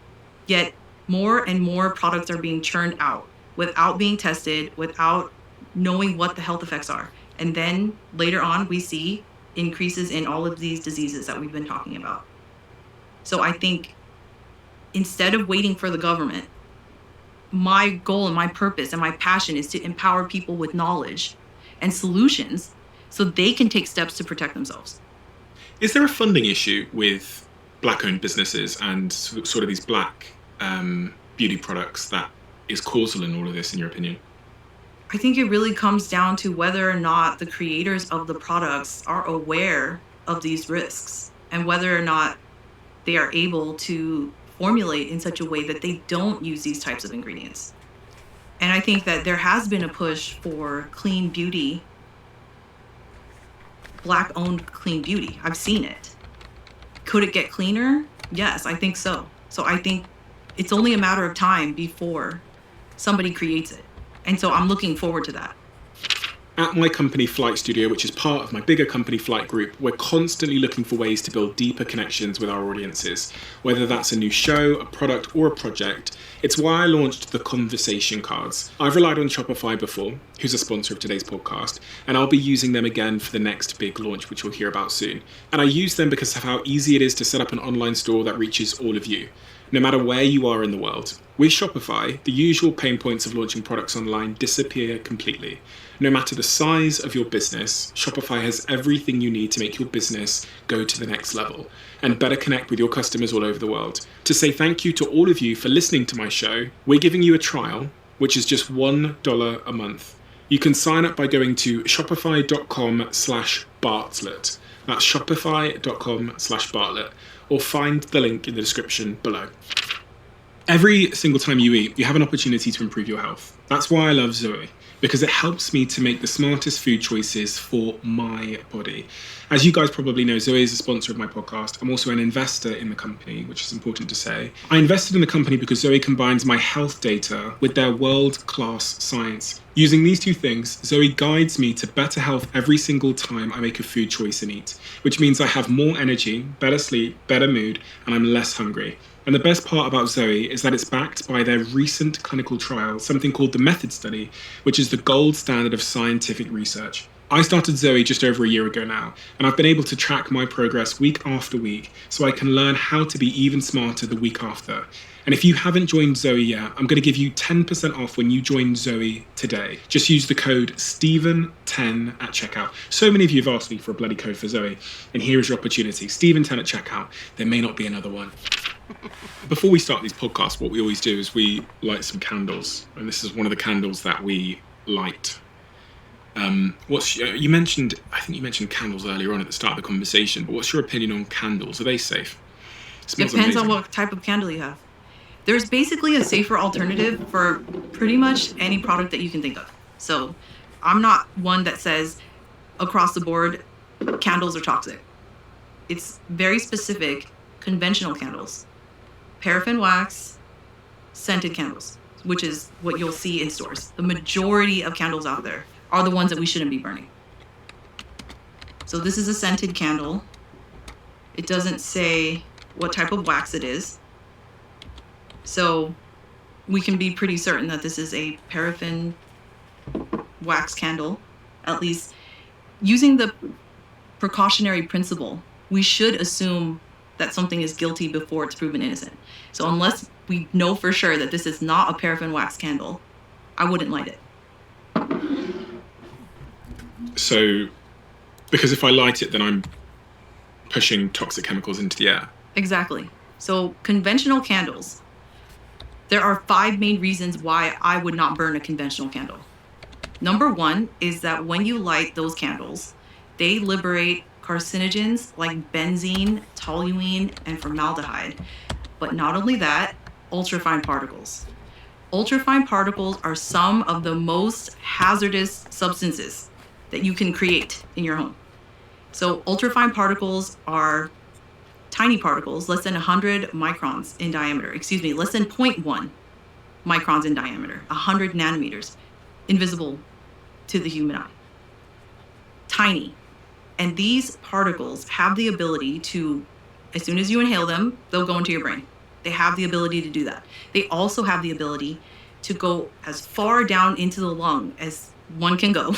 Yet more and more products are being churned out without being tested, without knowing what the health effects are. And then later on, we see increases in all of these diseases that we've been talking about. So I think instead of waiting for the government, my goal and my purpose and my passion is to empower people with knowledge and solutions so they can take steps to protect themselves.
Is there a funding issue with Black-owned businesses and sort of these Black beauty products that is causal in all of this, in your opinion?
I think it really comes down to whether or not the creators of the products are aware of these risks and whether or not they are able to formulate in such a way that they don't use these types of ingredients. And I think that there has been a push for clean beauty, Black-owned clean beauty. I've seen it. Could it get cleaner? Yes, I think so. So I think it's only a matter of time before somebody creates it. And so I'm looking forward to that.
At my company, Flight Studio, which is part of my bigger company, Flight Group, we're constantly looking for ways to build deeper connections with our audiences, whether that's a new show, a product, or a project. It's why I launched the conversation cards. I've relied on Shopify before, who's a sponsor of today's podcast, and I'll be using them again for the next big launch, which you'll hear about soon. And I use them because of how easy it is to set up an online store that reaches all of you, no matter where you are in the world. With Shopify, the usual pain points of launching products online disappear completely. No matter the size of your business, Shopify has everything you need to make your business go to the next level and better connect with your customers all over the world. To say thank you to all of you for listening to my show, we're giving you a trial, which is just $1 a month. You can sign up by going to shopify.com/Bartlett. That's shopify.com/Bartlett, or find the link in the description below. Every single time you eat, you have an opportunity to improve your health. That's why I love Zoe, because it helps me to make the smartest food choices for my body. As you guys probably know, Zoe is a sponsor of my podcast. I'm also an investor in the company, which is important to say. I invested in the company because Zoe combines my health data with their world-class science. Using these two things, Zoe guides me to better health every single time I make a food choice and eat, which means I have more energy, better sleep, better mood, and I'm less hungry. And the best part about Zoe is that it's backed by their recent clinical trial, something called the METHOD study, which is the gold standard of scientific research. I started Zoe just over a year ago now, and I've been able to track my progress week after week so I can learn how to be even smarter the week after. And if you haven't joined Zoe yet, I'm going to give you 10% off when you join Zoe today. Just use the code Stephen10 at checkout. So many of you have asked me for a bloody code for Zoe, and here is your opportunity. Stephen10 at checkout. There may not be another one. Before we start these podcasts, what we always do is we light some candles, and this is one of the candles that we light. I think you mentioned candles earlier on at the start of the conversation, but what's your opinion on candles? Are they safe?
Depends on what type of candle you have. There's basically a safer alternative for pretty much any product that you can think of. So I'm not one that says across the board candles are toxic. It's very specific, conventional candles. Paraffin wax, scented candles, which is what you'll see in stores. The majority of candles out there are the ones that we shouldn't be burning. So this is a scented candle. It doesn't say what type of wax it is. So we can be pretty certain that this is a paraffin wax candle. At least using the precautionary principle, we should assume that something is guilty before it's proven innocent. So unless we know for sure that this is not a paraffin wax candle, I wouldn't light it.
So, because if I light it, then I'm pushing toxic chemicals into the air.
Exactly. So conventional candles, there are 5 main reasons why I would not burn a conventional candle. Number 1 is that when you light those candles, they liberate carcinogens like benzene, toluene, and formaldehyde. But not only that, ultrafine particles. Ultrafine particles are some of the most hazardous substances that you can create in your home. So ultrafine particles are tiny particles, less than 100 microns in diameter. Excuse me, less than 0.1 microns in diameter, 100 nanometers, invisible to the human eye. Tiny. And these particles have the ability to, as soon as you inhale them, they'll go into your brain. They have the ability to do that. They also have the ability to go as far down into the lung as one can go,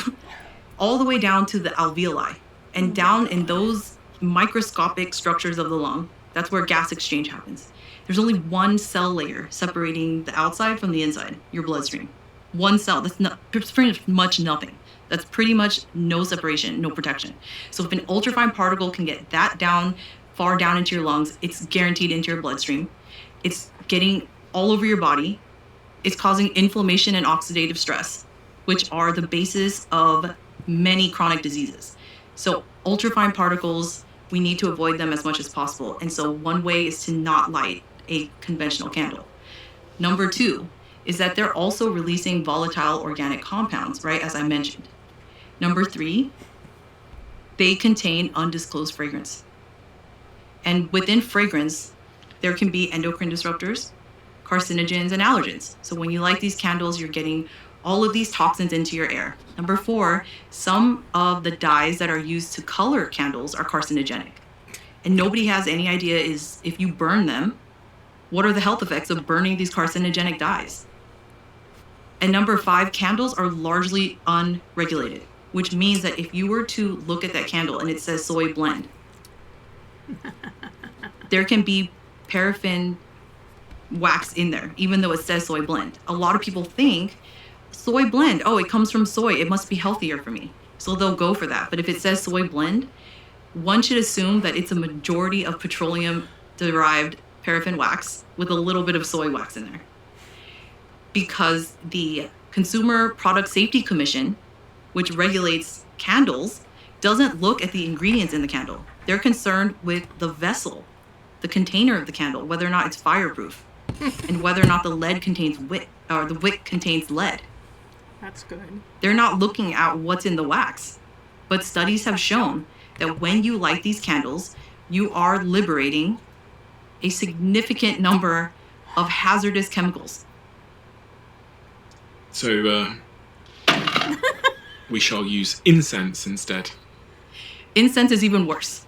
all the way down to the alveoli, and down in those microscopic structures of the lung. That's where gas exchange happens. There's only one cell layer separating the outside from the inside, your bloodstream. One cell. That's pretty much nothing. That's pretty much no separation, no protection. So if an ultrafine particle can get that down, far down into your lungs, it's guaranteed into your bloodstream. It's getting all over your body. It's causing inflammation and oxidative stress, which are the basis of many chronic diseases. So ultrafine particles, we need to avoid them as much as possible. And so one way is to not light a conventional candle. Number two is that they're also releasing volatile organic compounds, right, as I mentioned. Number three, they contain undisclosed fragrance. And within fragrance, there can be endocrine disruptors, carcinogens, and allergens. So when you light these candles, you're getting all of these toxins into your air. Number four, some of the dyes that are used to color candles are carcinogenic. And nobody has any idea is if you burn them, what are the health effects of burning these carcinogenic dyes? And number five, candles are largely unregulated, which means that if you were to look at that candle and it says soy blend, there can be paraffin wax in there, even though it says soy blend. A lot of people think soy blend, oh, it comes from soy, it must be healthier for me. So they'll go for that. But if it says soy blend, one should assume that it's a majority of petroleum-derived paraffin wax with a little bit of soy wax in there. Because the Consumer Product Safety Commission, which regulates candles, doesn't look at the ingredients in the candle. They're concerned with the vessel, the container of the candle, whether or not it's fireproof, and whether or not the lead contains wick, or the wick contains lead.
That's good.
They're not looking at what's in the wax. But studies have shown that when you light these candles, you are liberating a significant number of hazardous chemicals.
So we shall use incense instead.
Incense is even worse.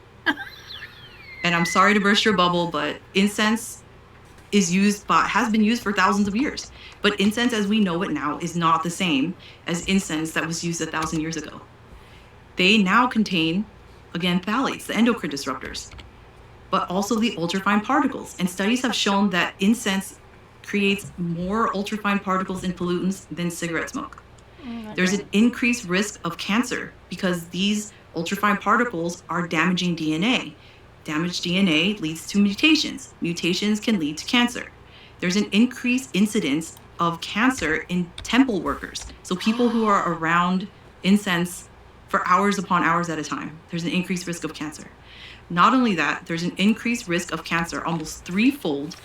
And I'm sorry to burst your bubble, but incense has been used for thousands of years. But incense as we know it now is not the same as incense that was used 1,000 years ago. They now contain, again, phthalates, the endocrine disruptors, but also the ultrafine particles. And studies have shown that incense creates more ultrafine particles and pollutants than cigarette smoke. There's an increased risk of cancer because these ultrafine particles are damaging DNA. Damaged DNA leads to mutations. Mutations can lead to cancer. There's an increased incidence of cancer in temple workers. So people who are around incense for hours upon hours at a time, there's an increased risk of cancer. Not only that, there's an increased risk of cancer, almost threefold,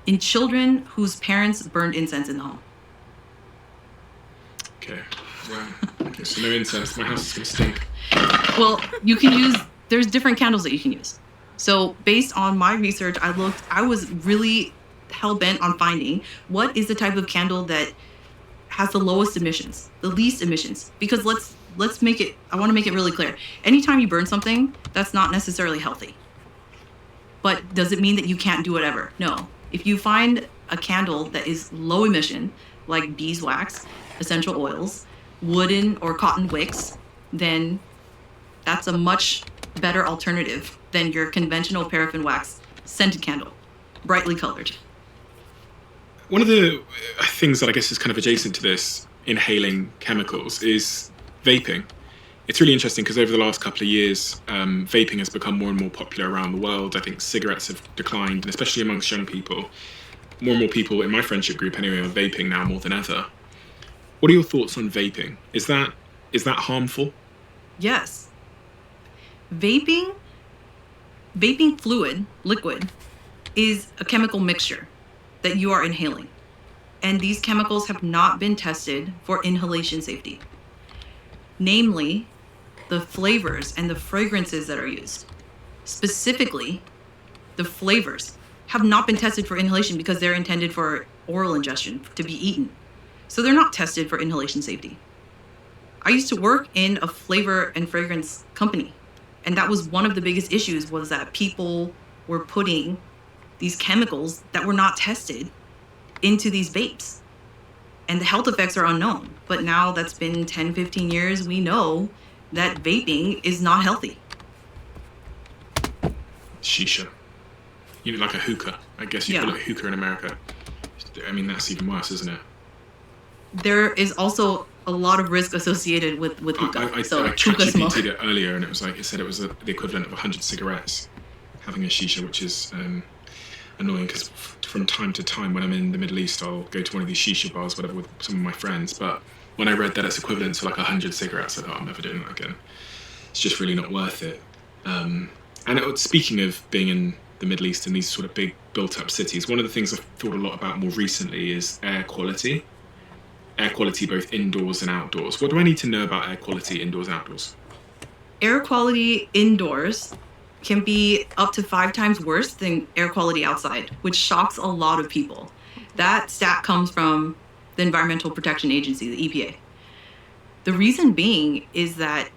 in children whose parents burned incense in the home.
Okay, wow. Okay, so no incense. My house is going to stink.
Well, there's different candles that you can use. So based on my research, I was really hell-bent on finding what is the type of candle that has the lowest emissions, the least emissions. Because let's make it, I want to make it really clear. Anytime you burn something, that's not necessarily healthy. But does it mean that you can't do whatever? No. If you find a candle that is low emission, like beeswax, essential oils, wooden or cotton wicks, then that's a much better alternative than your conventional paraffin wax scented candle, brightly colored.
One of the things that I guess is kind of adjacent to this, inhaling chemicals, is vaping. It's really interesting because over the last couple of years, vaping has become more and more popular around the world. I think cigarettes have declined, and especially amongst young people. More and more people in my friendship group anyway are vaping now more than ever. What are your thoughts on vaping? Is that harmful?
Yes. Vaping fluid, liquid, is a chemical mixture that you are inhaling. and these chemicals have not been tested for inhalation safety. Namely, the flavors and the fragrances that are used. Specifically, the flavors have not been tested for inhalation because they're intended for oral ingestion, to be eaten. So they're not tested for inhalation safety. I used to work in a flavor and fragrance company, and that was one of the biggest issues, was that people were putting these chemicals that were not tested into these vapes. And the health effects are unknown. But now that's been 10, 15 years, we know that vaping is not healthy.
Shisha. You know, like a hookah. I guess you call it hookah in America. I mean, that's even worse, isn't it?
There is also a lot of risk associated with hookah.
I ChatGPT'd it earlier, and it said it was the equivalent of 100 cigarettes, having a shisha, which is annoying because from time to time when I'm in the Middle East, I'll go to one of these shisha bars, whatever, with some of my friends. But when I read that it's equivalent to like 100 cigarettes, I thought, I'm never doing that again. It's just really not worth it. Speaking of being in the Middle East and these sort of big built-up cities, one of the things I've thought a lot about more recently is air quality. Air quality both indoors and outdoors. What do I need to know about air quality indoors and outdoors?
Air quality indoors can be up to 5 times worse than air quality outside, which shocks a lot of people. That stat comes from the Environmental Protection Agency, the EPA. The reason being is that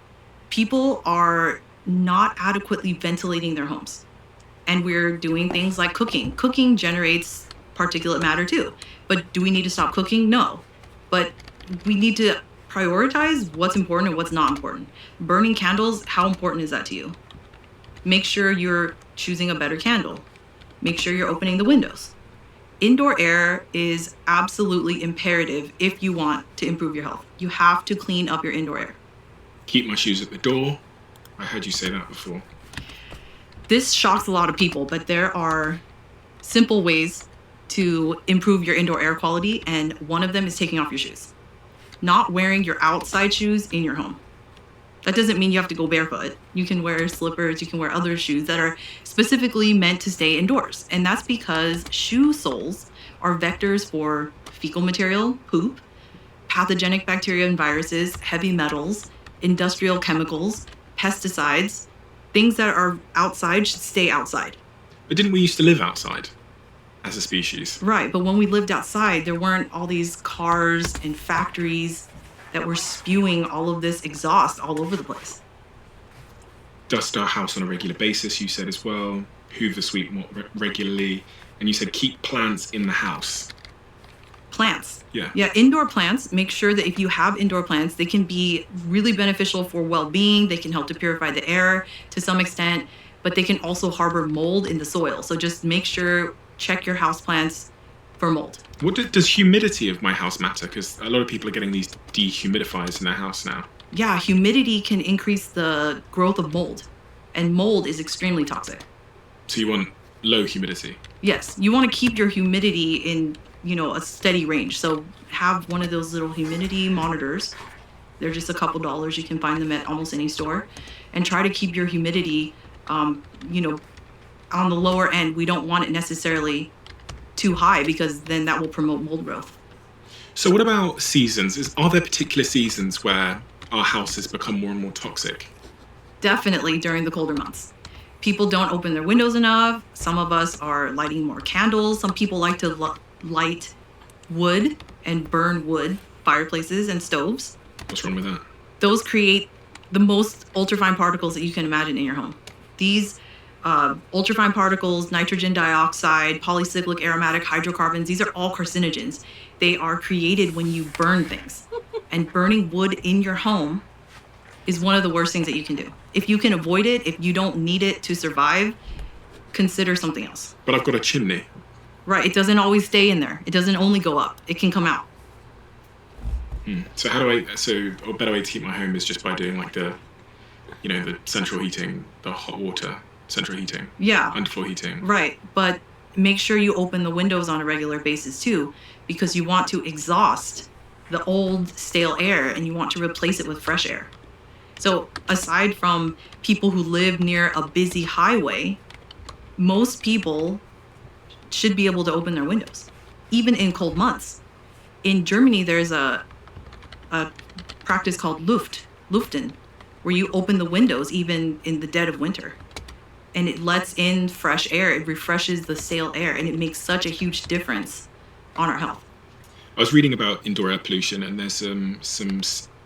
people are not adequately ventilating their homes. And we're doing things like cooking. Cooking generates particulate matter too. But do we need to stop cooking? No. But we need to prioritize what's important and what's not important. Burning candles, how important is that to you? Make sure you're choosing a better candle. Make sure you're opening the windows. Indoor air is absolutely imperative if you want to improve your health. You have to clean up your indoor air.
Keep my shoes at the door. I heard you say that before.
This shocks a lot of people, but there are simple ways to improve your indoor air quality, and one of them is taking off your shoes. Not wearing your outside shoes in your home. That doesn't mean you have to go barefoot. You can wear slippers, you can wear other shoes that are specifically meant to stay indoors. And that's because shoe soles are vectors for fecal material, poop, pathogenic bacteria and viruses, heavy metals, industrial chemicals, pesticides. Things that are outside should stay outside.
But didn't we used to live outside as a species?
Right, but when we lived outside, there weren't all these cars and factories that were spewing all of this exhaust all over the place.
Dust our house on a regular basis, you said as well. Hoover sweep more regularly. And you said keep plants in the house.
Plants.
Yeah.
Yeah, indoor plants. Make sure that if you have indoor plants, they can be really beneficial for well-being. They can help to purify the air to some extent, but they can also harbor mold in the soil. So just make sure, check your house plants for mold.
Does humidity of my house matter? Because a lot of people are getting these dehumidifiers in their house now.
Yeah, humidity can increase the growth of mold, and mold is extremely toxic.
So you want low humidity?
Yes, you want to keep your humidity in, a steady range. So have one of those little humidity monitors. They're just a couple dollars. You can find them at almost any store, and try to keep your humidity, on the lower end. We don't want it necessarily too high because then that will promote mold growth.
So what about seasons? Are there particular seasons where our houses become more and more toxic?
Definitely during the colder months. People don't open their windows enough. Some of us are lighting more candles. Some people like to light wood and burn wood, fireplaces and stoves.
What's wrong with that?
Those create the most ultrafine particles that you can imagine in your home. These ultrafine particles, nitrogen dioxide, polycyclic aromatic hydrocarbons, these are all carcinogens. They are created when you burn things. And burning wood in your home is one of the worst things that you can do. If you can avoid it, if you don't need it to survive, consider something else.
But I've got a chimney.
Right, it doesn't always stay in there. It doesn't only go up. It can come out.
So a better way to keep my home is just by doing like the central heating, the hot water, central heating.
Yeah.
Underfloor heating.
Right, but make sure you open the windows on a regular basis too, because you want to exhaust the old stale air and you want to replace it with fresh air. So aside from people who live near a busy highway, most people should be able to open their windows, even in cold months. In Germany, there's a practice called Luften, where you open the windows even in the dead of winter. And it lets in fresh air. It refreshes the stale air, and it makes such a huge difference on our health.
I was reading about indoor air pollution, and there's some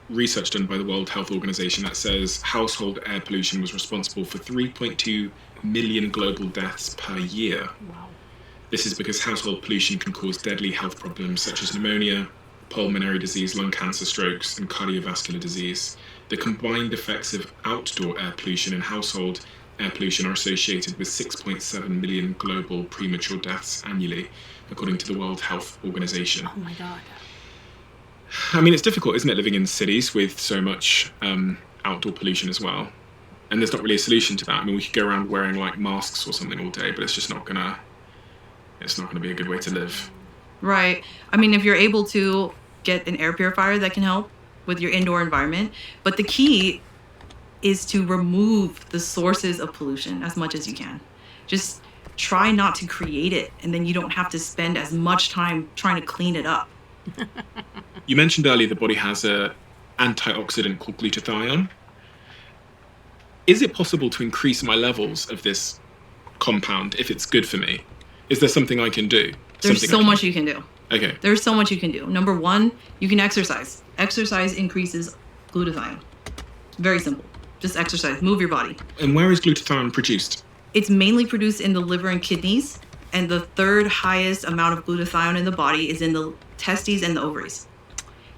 research done by the World Health Organization that says household air pollution was responsible for 3.2 million global deaths per year.
Wow.
This is because household pollution can cause deadly health problems such as pneumonia, pulmonary disease, lung cancer, strokes, and cardiovascular disease. The combined effects of outdoor air pollution and household air pollution are associated with 6.7 million global premature deaths annually, according to the World Health Organization.
Oh my God.
I mean, it's difficult, isn't it, living in cities with so much outdoor pollution as well? And there's not really a solution to that. I mean, we could go around wearing like masks or something all day, but it's just not gonna be a good way to live.
Right. I mean, if you're able to get an air purifier, that can help with your indoor environment. But the key is to remove the sources of pollution as much as you can. Just try not to create it, and then you don't have to spend as much time trying to clean it up.
You mentioned earlier the body has an antioxidant called glutathione. Is it possible to increase my levels of this compound if it's good for me? Is there something I can do?
There's so much you can do.
Okay.
There's so much you can do. Number one, you can exercise. Exercise increases glutathione. Very simple. Just exercise, move your body.
And where is glutathione produced?
It's mainly produced in the liver and kidneys, and the third highest amount of glutathione in the body is in the testes and the ovaries,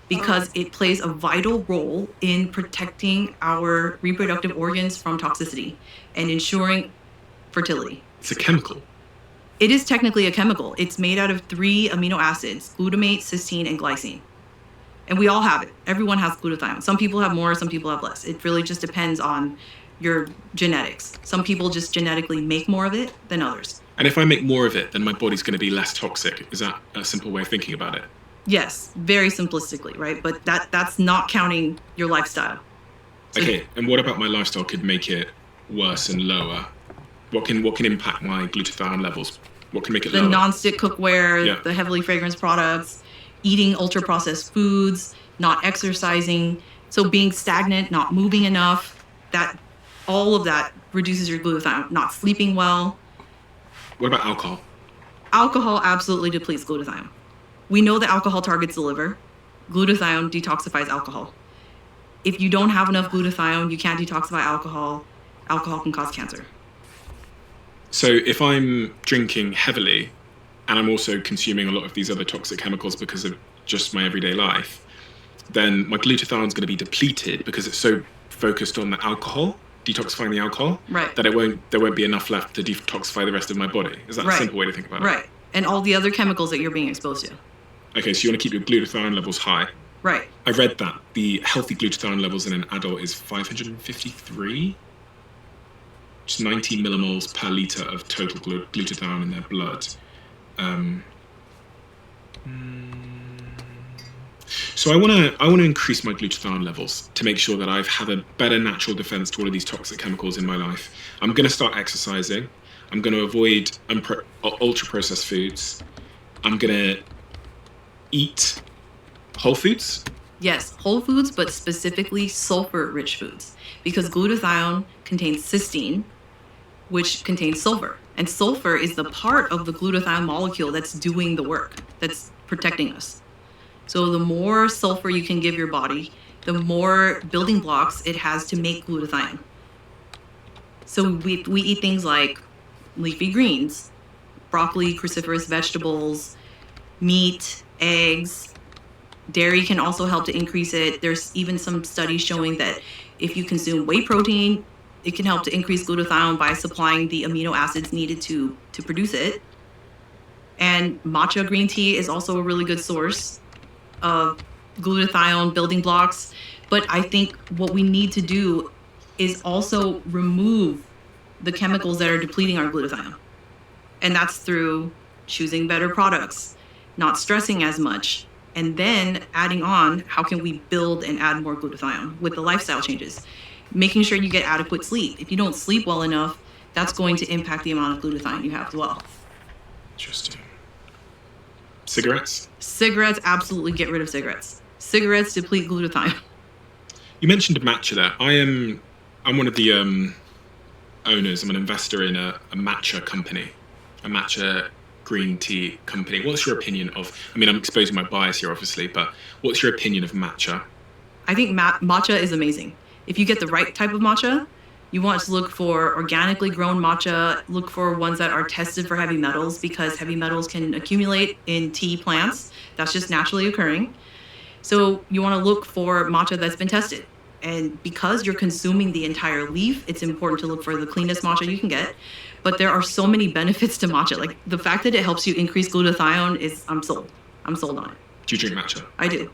because it plays a vital role in protecting our reproductive organs from toxicity and ensuring fertility.
It's a chemical.
It is technically a chemical. It's made out of 3 amino acids: glutamate, cysteine, and glycine. And we all have it. Everyone has glutathione. Some people have more, some people have less. It really just depends on your genetics. Some people just genetically make more of it than others.
And if I make more of it, then my body's going to be less toxic. Is that a simple way of thinking about it?
Yes, very simplistically, right? But that's not counting your lifestyle. So,
okay, and what about my lifestyle could make it worse and lower? What can impact my glutathione levels? What can make it
the
lower?
The non-stick cookware, the heavily fragranced products, eating ultra-processed foods, not exercising, so being stagnant, not moving enough, all of that reduces your glutathione. Not sleeping well.
What about alcohol?
Alcohol absolutely depletes glutathione. We know that alcohol targets the liver. Glutathione detoxifies alcohol. If you don't have enough glutathione, you can't detoxify alcohol. Alcohol can cause cancer.
So if I'm drinking heavily and I'm also consuming a lot of these other toxic chemicals because of just my everyday life, then my glutathione is going to be depleted because it's so focused on the alcohol, detoxifying the alcohol,
right,
that there won't be enough left to detoxify the rest of my body. Is that a simple way to think about it?
Right. And all the other chemicals that you're being exposed to.
Okay, so you want to keep your glutathione levels high.
Right.
I read that the healthy glutathione levels in an adult is 553, which is 90 millimoles per liter of total glutathione in their blood. So I want to increase my glutathione levels to make sure that I have a better natural defense to all of these toxic chemicals in my life. I'm going to start exercising. I'm going to avoid ultra-processed foods. I'm going to eat whole foods.
Yes, whole foods, but specifically sulfur-rich foods, because glutathione contains cysteine, which contains sulfur. And sulfur is the part of the glutathione molecule that's doing the work, that's protecting us. So the more sulfur you can give your body, the more building blocks it has to make glutathione. So we eat things like leafy greens, broccoli, cruciferous vegetables, meat, eggs. Dairy can also help to increase it. There's even some studies showing that if you consume whey protein, it can help to increase glutathione by supplying the amino acids needed to produce it. And matcha green tea is also a really good source of glutathione building blocks. But I think what we need to do is also remove the chemicals that are depleting our glutathione. And that's through choosing better products, not stressing as much, and then adding on how can we build and add more glutathione with the lifestyle changes. Making sure you get adequate sleep. If you don't sleep well enough, that's going to impact the amount of glutathione you have as well.
Interesting. Cigarettes?
Cigarettes, absolutely get rid of cigarettes. Cigarettes deplete glutathione.
You mentioned matcha there. I'm one of the owners. I'm an investor in a matcha company, a matcha green tea company. What's your opinion of, I mean, I'm exposing my bias here, obviously, but what's your opinion of matcha?
I think matcha is amazing. If you get the right type of matcha, you want to look for organically grown matcha, look for ones that are tested for heavy metals, because heavy metals can accumulate in tea plants. That's just naturally occurring. So you want to look for matcha that's been tested. And because you're consuming the entire leaf, it's important to look for the cleanest matcha you can get. But there are so many benefits to matcha. Like the fact that it helps you increase glutathione is, I'm sold. I'm sold on it.
Do you drink matcha?
I do.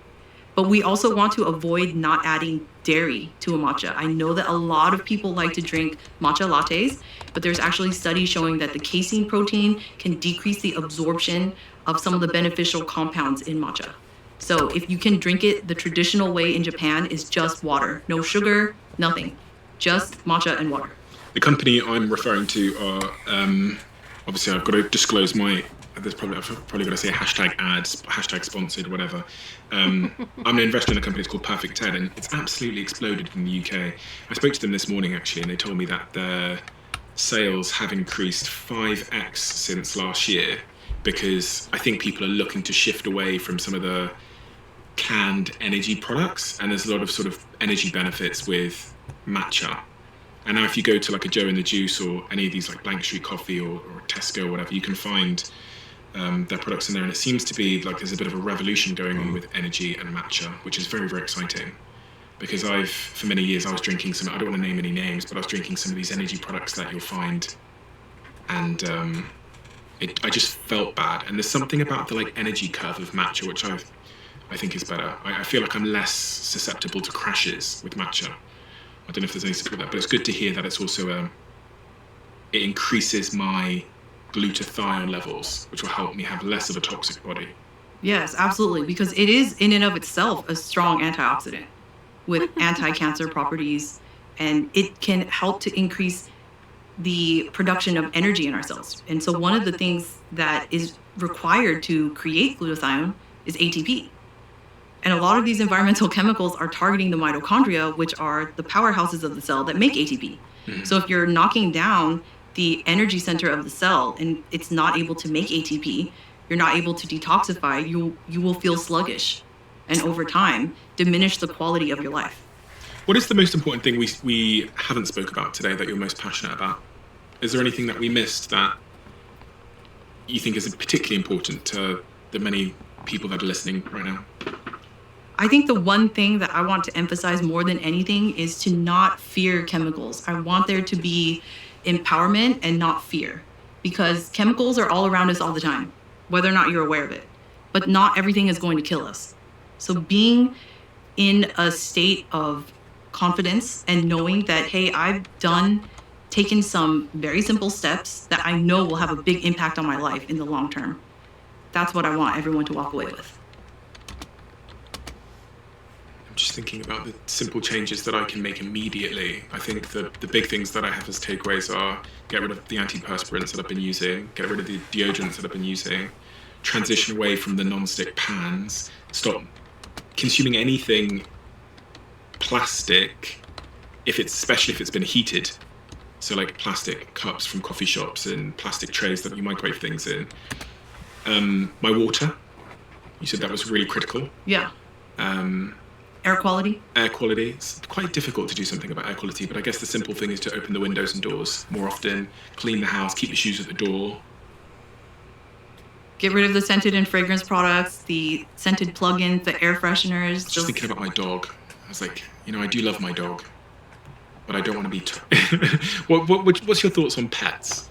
But we also want to avoid not adding dairy to a matcha. I know that a lot of people like to drink matcha lattes, but there's actually studies showing that the casein protein can decrease the absorption of some of the beneficial compounds in matcha. So if you can drink it, the traditional way in Japan is just water. No sugar, nothing. Just matcha and water.
The company I'm referring to are, obviously I've got to disclose I've probably got to say #ads, #sponsored, whatever. I'm an investor in a company called Perfect 10, and it's absolutely exploded in the UK. I spoke to them this morning, actually, and they told me that their sales have increased 5x since last year, because I think people are looking to shift away from some of the canned energy products, and there's a lot of sort of energy benefits with matcha. And now if you go to like a Joe and the Juice or any of these like Blank Street Coffee or Tesco or whatever, you can find their products in there, and it seems to be like there's a bit of a revolution going on with energy and matcha, which is very, very exciting. Because for many years I was drinking some, I don't want to name any names, but I was drinking some of these energy products that you'll find, and I just felt bad. And there's something about the like energy curve of matcha which I think is better. I feel like I'm less susceptible to crashes with matcha. I don't know if there's any support there, but it's good to hear that it's also it increases my glutathione levels, which will help me have less of a toxic body.
Yes, absolutely, because it is in and of itself a strong antioxidant with anti-cancer properties, and it can help to increase the production of energy in our cells. And so one of the things that is required to create glutathione is ATP. And a lot of these environmental chemicals are targeting the mitochondria, which are the powerhouses of the cell that make ATP. Mm-hmm. So if you're knocking down the energy center of the cell and it's not able to make ATP, you're not able to detoxify, you will feel sluggish, and over time diminish the quality of your life.
What is the most important thing we haven't spoke about today that you're most passionate about? Is there anything that we missed that you think is particularly important to the many people that are listening right now?
I think the one thing that I want to emphasize more than anything is to not fear chemicals. I want there to be empowerment and not fear, because chemicals are all around us all the time, whether or not you're aware of it. But not everything is going to kill us. So being in a state of confidence and knowing that, hey, I've taken some very simple steps that I know will have a big impact on my life in the long term. That's what I want everyone to walk away with.
Just thinking about the simple changes that I can make immediately. I think the big things that I have as takeaways are get rid of the antiperspirants that I've been using, get rid of the deodorants that I've been using, transition away from the non-stick pans, stop consuming anything plastic, especially if it's been heated. So like plastic cups from coffee shops and plastic trays that you microwave things in. My water, you said that was really critical.
Yeah. Air quality?
Air quality. It's quite difficult to do something about air quality, but I guess the simple thing is to open the windows and doors more often, clean the house, keep your shoes at the door.
Get rid of the scented and fragrance products, the scented plug-ins, the air fresheners.
I was just thinking about my dog. I was like, I do love my dog, but I don't want to be... What's your thoughts on pets?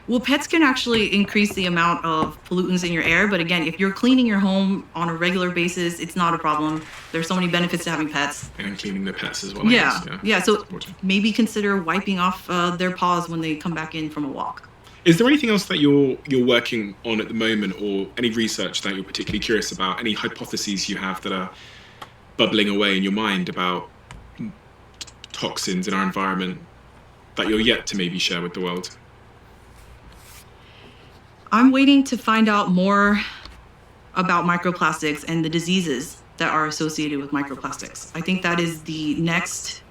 Well, pets can actually increase the amount of pollutants in your air. But again, if you're cleaning your home on a regular basis, it's not a problem. There's so many benefits to having pets.
And cleaning the pets as well.
Yeah. So maybe consider wiping off their paws when they come back in from a walk.
Is there anything else that you're working on at the moment, or any research that you're particularly curious about? Any hypotheses you have that are bubbling away in your mind about toxins in our environment that you're yet to maybe share with the world?
I'm waiting to find out more about microplastics and the diseases that are associated with microplastics. I think that is the next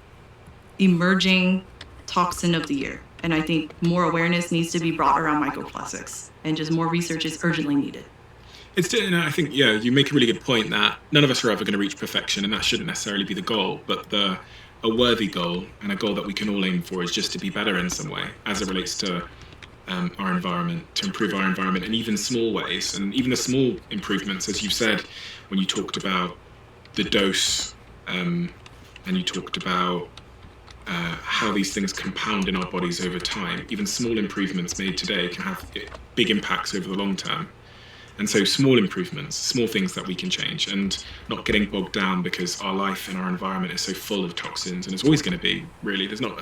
emerging toxin of the year. And I think more awareness needs to be brought around microplastics, and just more research is urgently needed.
I think, you make a really good point that none of us are ever going to reach perfection, and that shouldn't necessarily be the goal. But a worthy goal, and a goal that we can all aim for, is just to be better in some way as it relates to our environment, to improve our environment in even small ways. And even the small improvements, as you said, when you talked about the dose, and you talked about how these things compound in our bodies over time. Even small improvements made today can have big impacts over the long term. And so small improvements, small things that we can change, and not getting bogged down because our life and our environment is so full of toxins, and it's always going to be, really. There's not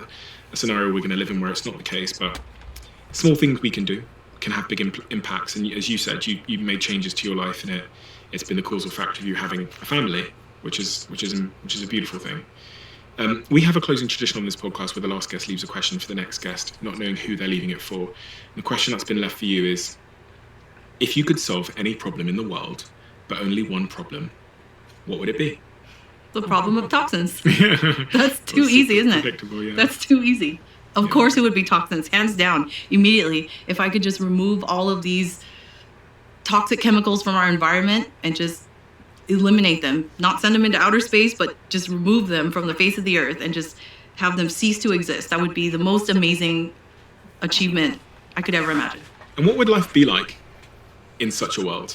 a scenario we're going to live in where it's not the case, but small things we can do can have big impacts. And as you said, you made changes to your life, and it's been the causal factor of you having a family, which is a beautiful thing. We have a closing tradition on this podcast where the last guest leaves a question for the next guest, not knowing who they're leaving it for. And the question that's been left for you is, if you could solve any problem in the world, but only one problem, what would it be?
The problem of toxins. That's too easy, isn't it?
Yeah.
That's too easy. Of course it would be toxins, hands down, immediately. If I could just remove all of these toxic chemicals from our environment and just eliminate them, not send them into outer space, but just remove them from the face of the earth and just have them cease to exist, that would be the most amazing achievement I could ever imagine.
And what would life be like in such a world?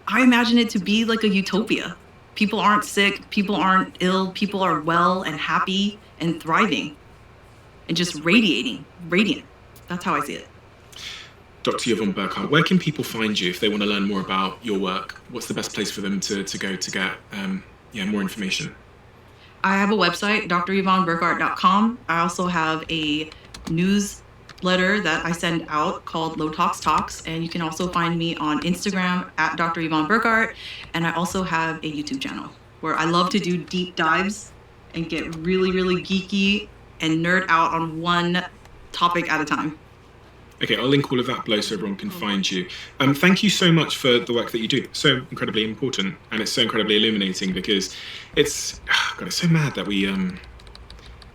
I imagine it to be like a utopia. People aren't sick, people aren't ill, people are well and happy and thriving and just radiant. That's how I see it.
Dr. Yvonne Burkhart, where can people find you if they want to learn more about your work? What's the best place for them to go to get more information?
I have a website, DrYvonneBurkhart.com. I also have a newsletter that I send out called Low Tox Talks, and you can also find me on Instagram at Dr. Yvonne Burkhart, and I also have a YouTube channel where I love to do deep dives and get really, really geeky and nerd out on one topic at a time.
Okay, I'll link all of that below so everyone can find you. Thank you so much for the work that you do. So incredibly important, and it's so incredibly illuminating, because it's so mad that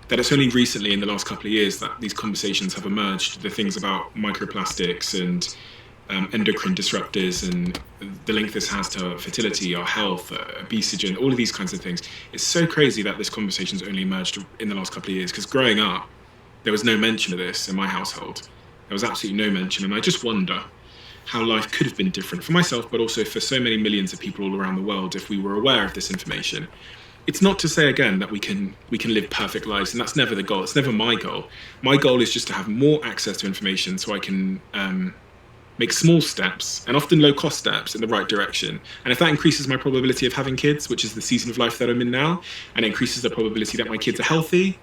that it's only recently in the last couple of years that these conversations have emerged. The things about microplastics and endocrine disruptors and the link this has to fertility, our health, obesity, all of these kinds of things. It's so crazy that this conversation's only emerged in the last couple of years, because growing up, there was no mention of this in my household. There was absolutely no mention, and I just wonder how life could have been different for myself, but also for so many millions of people all around the world if we were aware of this information. It's not to say, again, that we can live perfect lives, and that's never the goal. It's never my goal. My goal is just to have more access to information so I can make small steps, and often low-cost steps, in the right direction. And if that increases my probability of having kids, which is the season of life that I'm in now, and increases the probability that my kids are healthy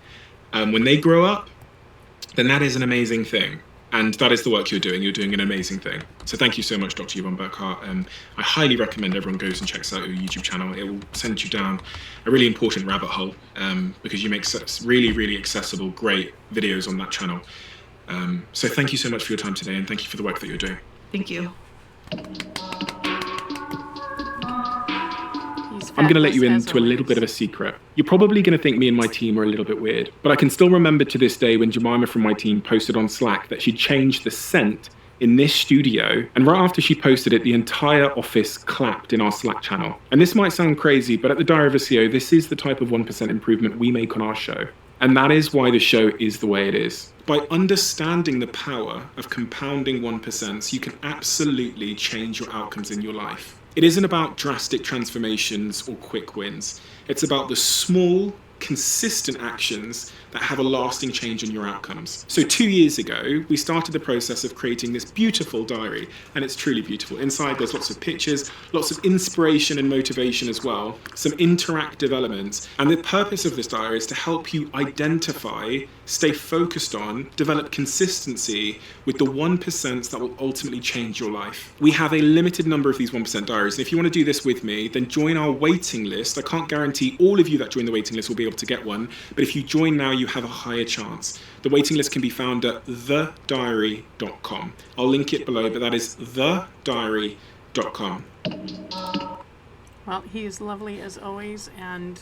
when they grow up, then that is an amazing thing. And that is the work you're doing. You're doing an amazing thing. So thank you so much, Dr. Yvonne Burkhart. I highly recommend everyone goes and checks out your YouTube channel. It will send you down a really important rabbit hole, because you make such really, really accessible, great videos on that channel. So thank you so much for your time today, and thank you for the work that you're doing.
Thank you.
I'm going to let you into a little bit of a secret. You're probably going to think me and my team are a little bit weird, but I can still remember to this day when Jemima from my team posted on Slack that she'd changed the scent in this studio, and right after she posted it, the entire office clapped in our Slack channel. And this might sound crazy, but at the Diary of a CEO, this is the type of 1% improvement we make on our show. And that is why the show is the way it is. By understanding the power of compounding 1%, you can absolutely change your outcomes in your life. It isn't about drastic transformations or quick wins. It's about the small, consistent actions that have a lasting change in your outcomes. So 2 years ago, we started the process of creating this beautiful diary, and it's truly beautiful. Inside, there's lots of pictures, lots of inspiration and motivation as well, some interactive elements. And the purpose of this diary is to help you identify, stay focused on, develop consistency with the 1% that will ultimately change your life. We have a limited number of these 1% diaries. And if you want to do this with me, then join our waiting list. I can't guarantee all of you that join the waiting list will be able to get one, but if you join now, you have a higher chance. The waiting list can be found at thediary.com. I'll link it below, but that is thediary.com. no.1toxicologist.com.
Well, he is lovely as always, and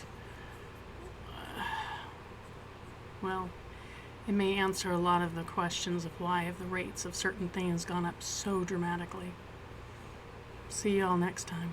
well, it may answer a lot of the questions of why have the rates of certain things gone up so dramatically. See you all next time.